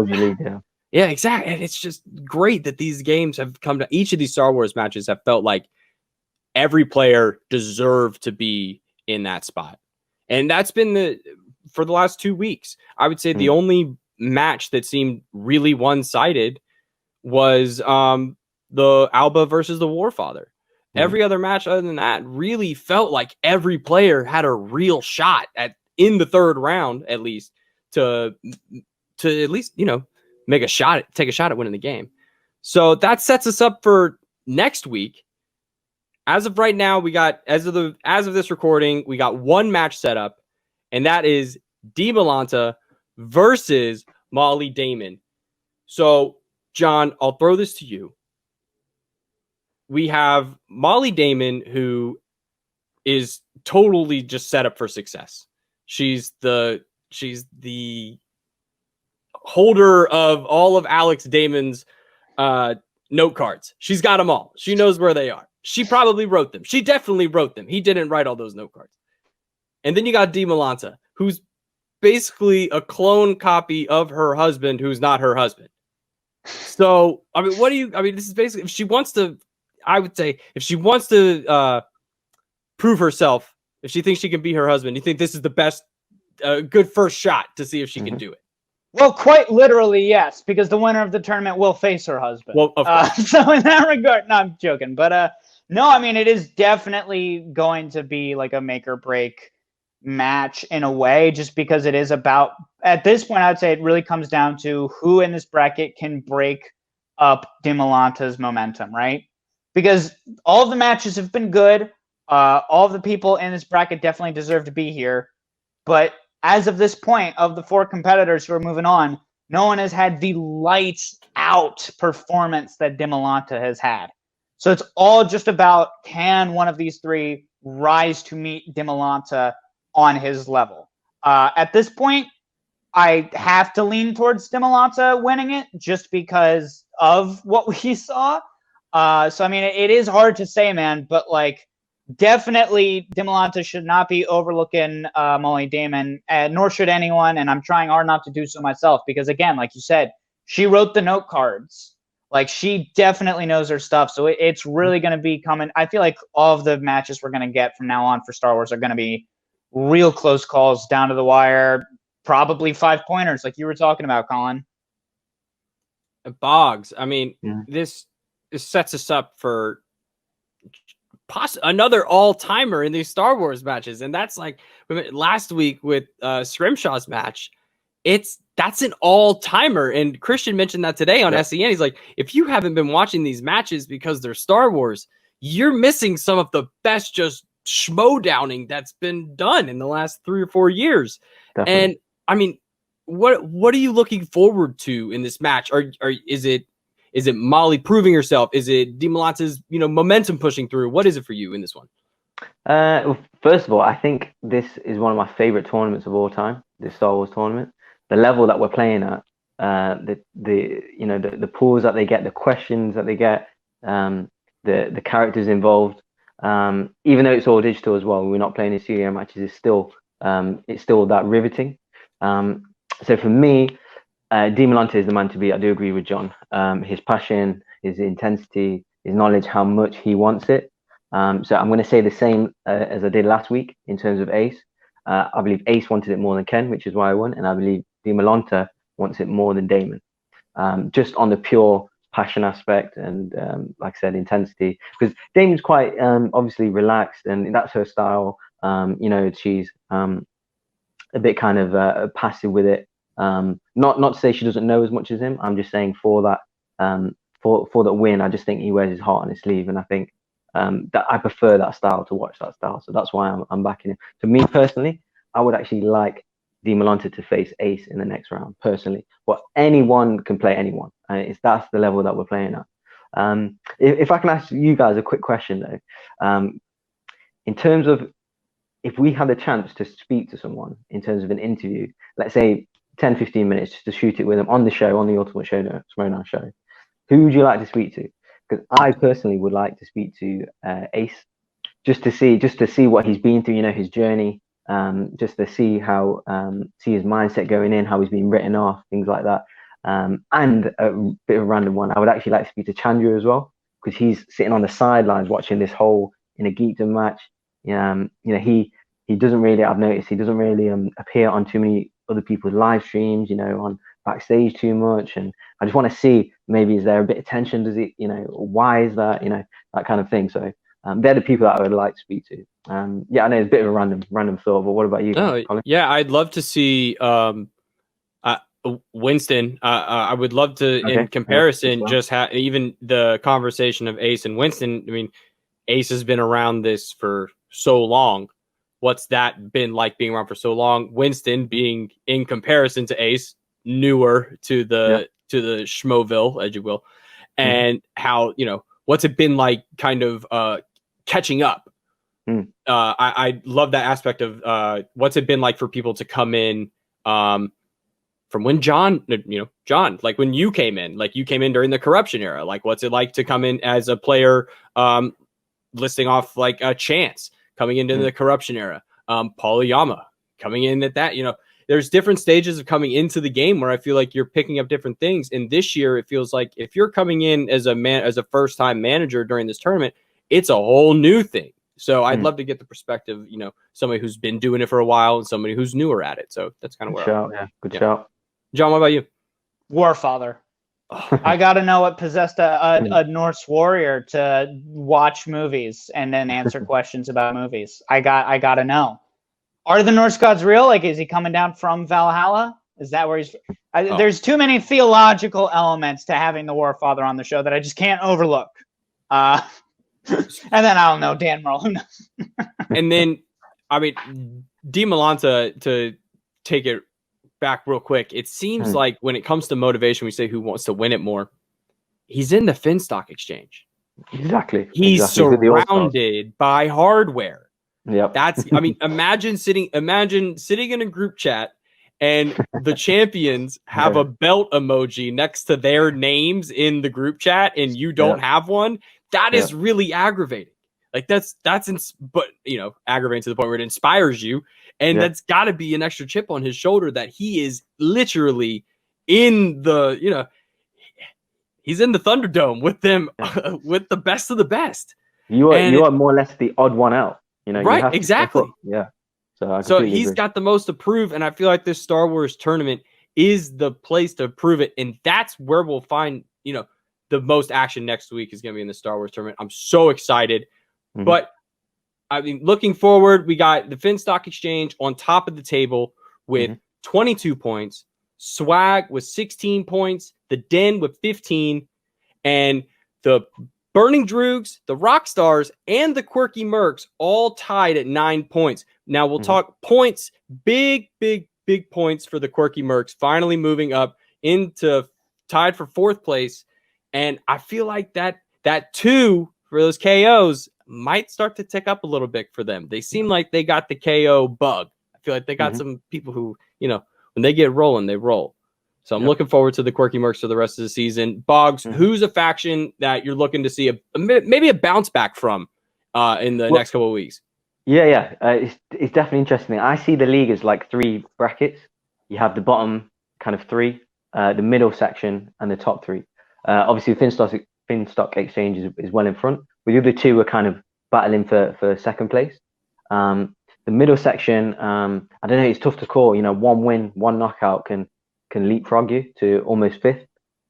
yeah, exactly. And it's just great that these games have come to. Each of these Star Wars matches have felt like every player deserved to be in that spot, and that's been for the last 2 weeks. I would say the only match that seemed really one-sided was the Alba versus the Warfather. Every other match other than that really felt like every player had a real shot in the 3rd round, at least to at least, take a shot at winning the game. So that sets us up for next week. As of right now, we got, as of this recording, we got 1 match set up, and that is Dimolanta versus Molly Damon. So, John, I'll throw this to you. We have Molly Damon, who is totally just set up for success. She's the holder of all of Alex Damon's note cards. She's got them all. She knows where they are. She probably wrote them. She definitely wrote them. He didn't write all those note cards. And then you got Dimolanta, who's basically a clone copy of her husband, who's not her husband. So, this is basically, if she wants to, I would say, if she wants to prove herself, if she thinks she can be her husband, you think this is the best, good first shot to see if she can do it? Well, quite literally, yes, because the winner of the tournament will face her husband. Well, of course. So in that regard, no, I'm joking. But no, I mean, it is definitely going to be like a make or break match in a way, just because it is about, at this point, I would say it really comes down to who in this bracket can break up Dimolanta's momentum, right? Because all of the matches have been good. All of the people in this bracket definitely deserve to be here. But as of this point, of the 4 competitors who are moving on, no one has had the lights out performance that Demolanta has had. So it's all just about, can one of these three rise to meet Demolanta on his level? At this point, I have to lean towards Demolanta winning it just because of what we saw. So, I mean, it is hard to say, man, but like, definitely Demolanta should not be overlooking Molly Damon, nor should anyone. And I'm trying hard not to do so myself because, again, like you said, she wrote the note cards. Like, she definitely knows her stuff. So it's really going to be coming. I feel like all of the matches we're going to get from now on for Star Wars are going to be real close calls down to the wire, probably 5-pointers like you were talking about, Colin. Bogz. I mean, this sets us up for another all-timer in these Star Wars matches. And that's like last week with Scrimshaw's match. That's an all-timer. And Christian mentioned that today on SEN. He's like, if you haven't been watching these matches because they're Star Wars, you're missing some of the best just schmoedowning that's been done in the last 3 or 4 years. Definitely. And I mean, what are you looking forward to in this match? Or is it Molly proving herself? Is it Demolante's momentum pushing through? What is it for you in this one? Well, first of all, I think this is one of my favorite tournaments of all time. This Star Wars tournament. The level that we're playing at, the pools that they get, the questions that they get, the characters involved. Even though it's all digital as well, we're not playing in studio matches. It's still that riveting. So for me, Demolanta is the man to beat. I do agree with John. His passion, his intensity, his knowledge, how much he wants it. So I'm going to say the same as I did last week in terms of Ace. I believe Ace wanted it more than Ken, which is why I won, and I believe Demolanta wants it more than Damon. Just on the pure passion aspect and, like I said, intensity. Because Damon's quite obviously relaxed, and that's her style. She's a bit kind of passive with it. Not to say she doesn't know as much as him. I'm just saying for that for that win, I just think he wears his heart on his sleeve, and I think that I prefer that style to watch that style. So that's why I'm backing him. To me personally, I would actually like Demolanta to face Ace in the next round personally. But anyone can play anyone. That's the level that we're playing at. If I can ask you guys a quick question though, in terms of if we had the chance to speak to someone in terms of an interview, let's say 10-15 minutes just to shoot it with them on the show, on the Ultimate Schmoedown show, who would you like to speak to? Because I personally would like to speak to Ace, just to see what he's been through, his journey, just to see how see his mindset going in, how he's been written off, things like that. And a bit of a random one, I would actually like to speak to Chandra as well, because he's sitting on the sidelines watching this whole in a geekdom match. He doesn't really, I've noticed, he doesn't really appear on too many other people's live streams, on backstage too much. And I just want to see, maybe is there a bit of tension? Does it, why is that, that kind of thing. So they're the people that I would like to speak to. I know it's a bit of a random thought, but what about you, Colin? Yeah, I'd love to see Winston. I would love to, in comparison, just have even the conversation of Ace and Winston. I mean, Ace has been around this for so long. What's that been like being around for so long? Winston being, in comparison to Ace, newer to the Schmoeville, as you will, and how what's it been like, kind of catching up. I love that aspect of what's it been like for people to come in from when John, like when you came in, during the corruption era. Like, what's it like to come in as a player, listing off like a Chance coming into the corruption era, Paul Oyama coming in at that, there's different stages of coming into the game where I feel like you're picking up different things. And this year, it feels like if you're coming in as a first time manager during this tournament, it's a whole new thing. So I'd love to get the perspective, somebody who's been doing it for a while and somebody who's newer at it. So that's kind of where Good shout. John, what about you? Warfather. I got to know what possessed a Norse warrior to watch movies and then answer questions about movies. I got to know. Are the Norse gods real? Like, is he coming down from Valhalla? Is that where he's... There's too many theological elements to having the Warfather on the show that I just can't overlook. And then I don't know, Dan Merle, who knows? And then, I mean, Demolanta, to take it back real quick. It seems like when it comes to motivation, we say who wants to win it more. He's in the Finstock exchange. Exactly. He's surrounded by hardware. Yep. I mean, imagine sitting in a group chat and the champions have a belt emoji next to their names in the group chat and you don't have one. That is really aggravating. Like but aggravating to the point where it inspires you. And that's got to be an extra chip on his shoulder that he is literally in the, he's in the Thunderdome with them, with the best of the best. You are more or less the odd one out. Right, exactly. Yeah. So he's got the most to prove, and I feel like this Star Wars tournament is the place to prove it, and that's where we'll find, the most action next week is going to be in the Star Wars tournament. I'm so excited. But, I mean, looking forward, we got the Finstock Exchange on top of the table with 22 points, Swag with 16 points, the Den with 15, and the Burning Droogs, the Rockstars, and the Quirky Mercs all tied at 9 points. Now we'll talk points. Big points for the Quirky Mercs, finally moving up into tied for 4th place. And I feel like that 2 for those KOs might start to tick up a little bit for them. They seem like they got the KO bug. I feel like they got some people who, when they get rolling, they roll. So I'm looking forward to the Quirky Mercs for the rest of the season. Bogz, who's a faction that you're looking to see maybe a bounce back from in the next couple of weeks? Yeah. It's definitely interesting. I see the league as like 3 brackets. You have the bottom kind of 3, the middle section, and the top 3. Obviously, Finstock Exchange is well in front, but the other 2 are kind of battling for 2nd place. The middle section, I don't know, it's tough to call. 1 win, 1 knockout can leapfrog you to almost 5th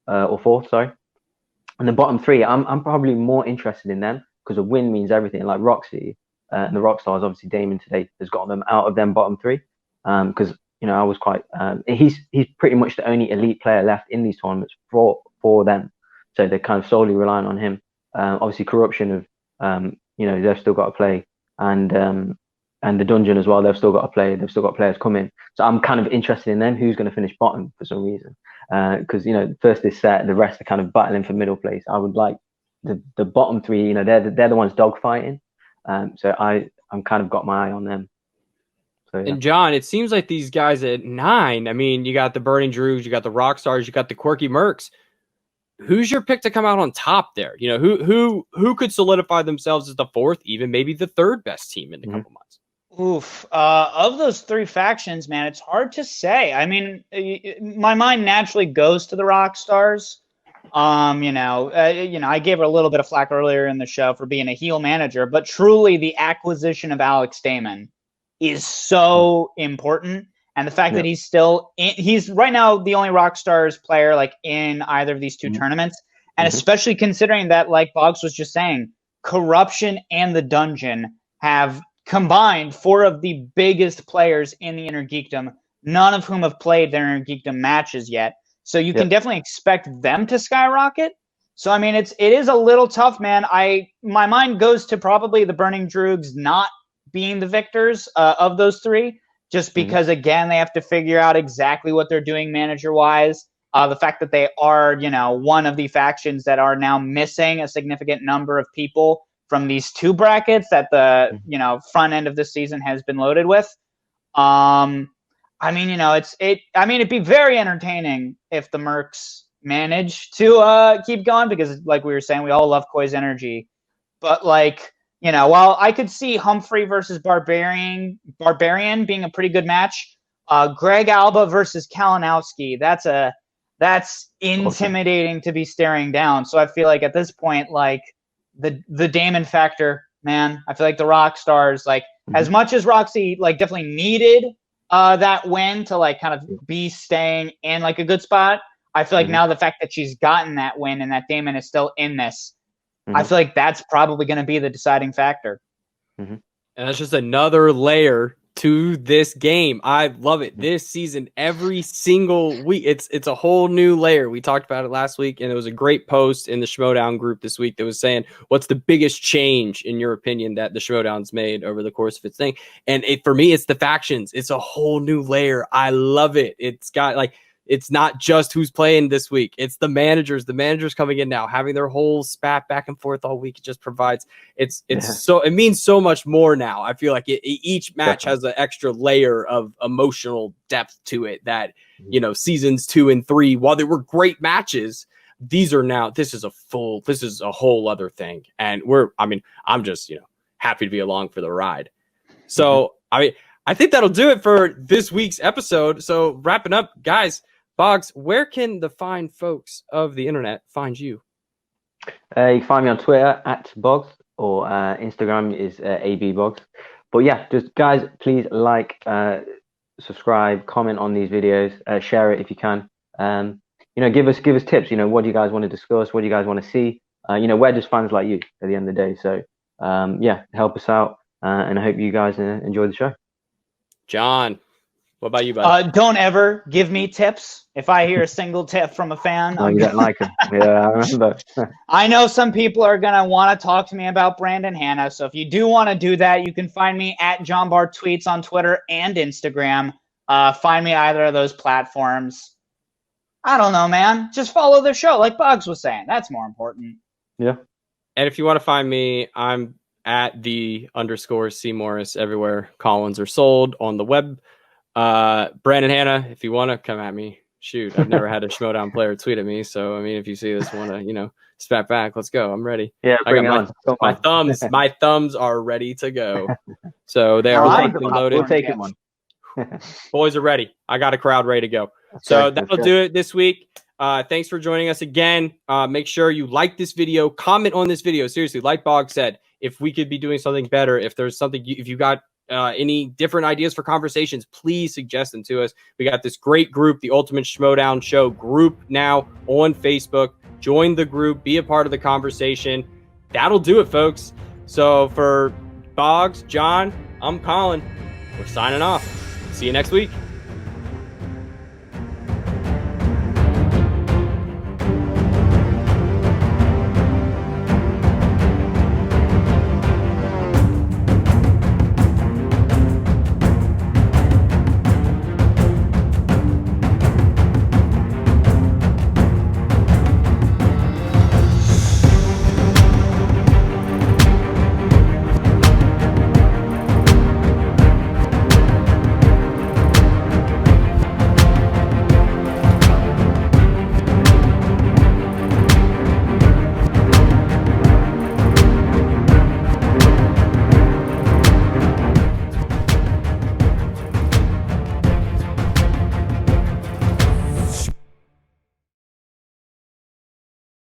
or 4th, sorry. And the bottom 3, I'm probably more interested in them because a win means everything. Like Roxy and the Rockstars, obviously Damon today has got them out of them bottom 3 because I was quite. He's pretty much the only elite player left in these tournaments for them, so they're kind of solely relying on him. Obviously, corruption of they've still got to play, and the dungeon as well. They've still got to play. They've still got players coming. So I'm kind of interested in them. Who's going to finish bottom for some reason? Because first is set, the rest are kind of battling for middle place. I would like the bottom 3. They're the ones dogfighting. So I'm kind of got my eye on them. So, yeah. And John, it seems like these guys at 9. I mean, you got the Burning Droogs, you got the Rockstars, you got the Quirky Mercs. Who's your pick to come out on top there? Who could solidify themselves as the 4th, even maybe the 3rd best team in a couple months? Oof. Of those 3 factions, man, it's hard to say. I mean, my mind naturally goes to the Rockstars. I gave her a little bit of flack earlier in the show for being a heel manager, but truly the acquisition of Alex Damon is so important. And the fact that he's right now the only Rockstars player like in either of these 2 tournaments. And especially considering that, like Bogz was just saying, corruption and the dungeon have combined 4 of the biggest players in the Inner Geekdom, none of whom have played their Inner Geekdom matches yet. So you can definitely expect them to skyrocket. So, I mean, it is a little tough, man. My mind goes to probably the Burning Droogs not being the victors of those 3, just because, again, they have to figure out exactly what they're doing manager-wise. The fact that they are, one of the factions that are now missing a significant number of people from these 2 brackets that the, front end of the season has been loaded with. I mean, it'd be very entertaining if the Mercs manage to keep going because, like we were saying, we all love Koi's energy. But, while I could see Humphrey versus Barbarian being a pretty good match, Greg Alba versus Kalinowski, that's intimidating to be staring down. So I feel like at this point, the Damon factor, man, I feel like the Rockstars, as much as Roxy, definitely needed that win to kind of be staying in a good spot. I feel like now the fact that she's gotten that win and that Damon is still in this, I feel like that's probably going to be the deciding factor. And that's just another layer to this game. I love it. This season, every single week, it's a whole new layer. We talked about it last week, and it was a great post in the Schmoedown group this week that was saying, what's the biggest change, in your opinion, that the Schmoedown's made over the course of its thing? And for me, it's the factions. It's a whole new layer. I love it. It's got like, it's not just who's playing this week. It's the managers. The managers coming in now, having their whole spat back and forth all week. It just provides. So it means so much more now. I feel like each match has an extra layer of emotional depth to it. That seasons 2 and 3, while they were great matches, these are now. This is a whole other thing. And I'm just happy to be along for the ride. So I think that'll do it for this week's episode. So wrapping up, guys. Bogz, where can the fine folks of the internet find you? You can find me on Twitter at Bogz, or Instagram is ABBogz. But yeah, just guys, please like, subscribe, comment on these videos, share it if you can. Give us tips. What do you guys want to discuss? What do you guys want to see? We're just fans like you at the end of the day. So help us out, and I hope you guys enjoy the show. John, what about you, buddy? Don't ever give me tips. If I hear a single tip from a fan, you don't like them. Yeah, I remember. I know some people are going to want to talk to me about Brandon Hanna. So if you do want to do that, you can find me at John Barr Tweets on Twitter and Instagram. Find me either of those platforms. I don't know, man. Just follow the show, like Bogz was saying. That's more important. Yeah. And if you want to find me, I'm at _C Morris everywhere Collins are sold on the web. Brandon Hanna, if you want to come at me, shoot. I've never had a Schmoedown player tweet at me, so if you see this, want to spat back, let's go. I'm ready. Yeah, bring it on. My thumbs are ready to go. So they are loaded. We'll take it one. Boys are ready. I got a crowd ready to go. So that'll do it this week. Thanks for joining us again. Make sure you like this video, comment on this video. Seriously, like Bogz said, if we could be doing something better, if there's something, if you got any different ideas for conversations, please suggest them to us. We got this great group, the Ultimate Schmoedown Show group now on Facebook. Join the group, be a part of the conversation. That'll do it, folks. So for Bogz, John, I'm Colin. We're signing off. See you next week.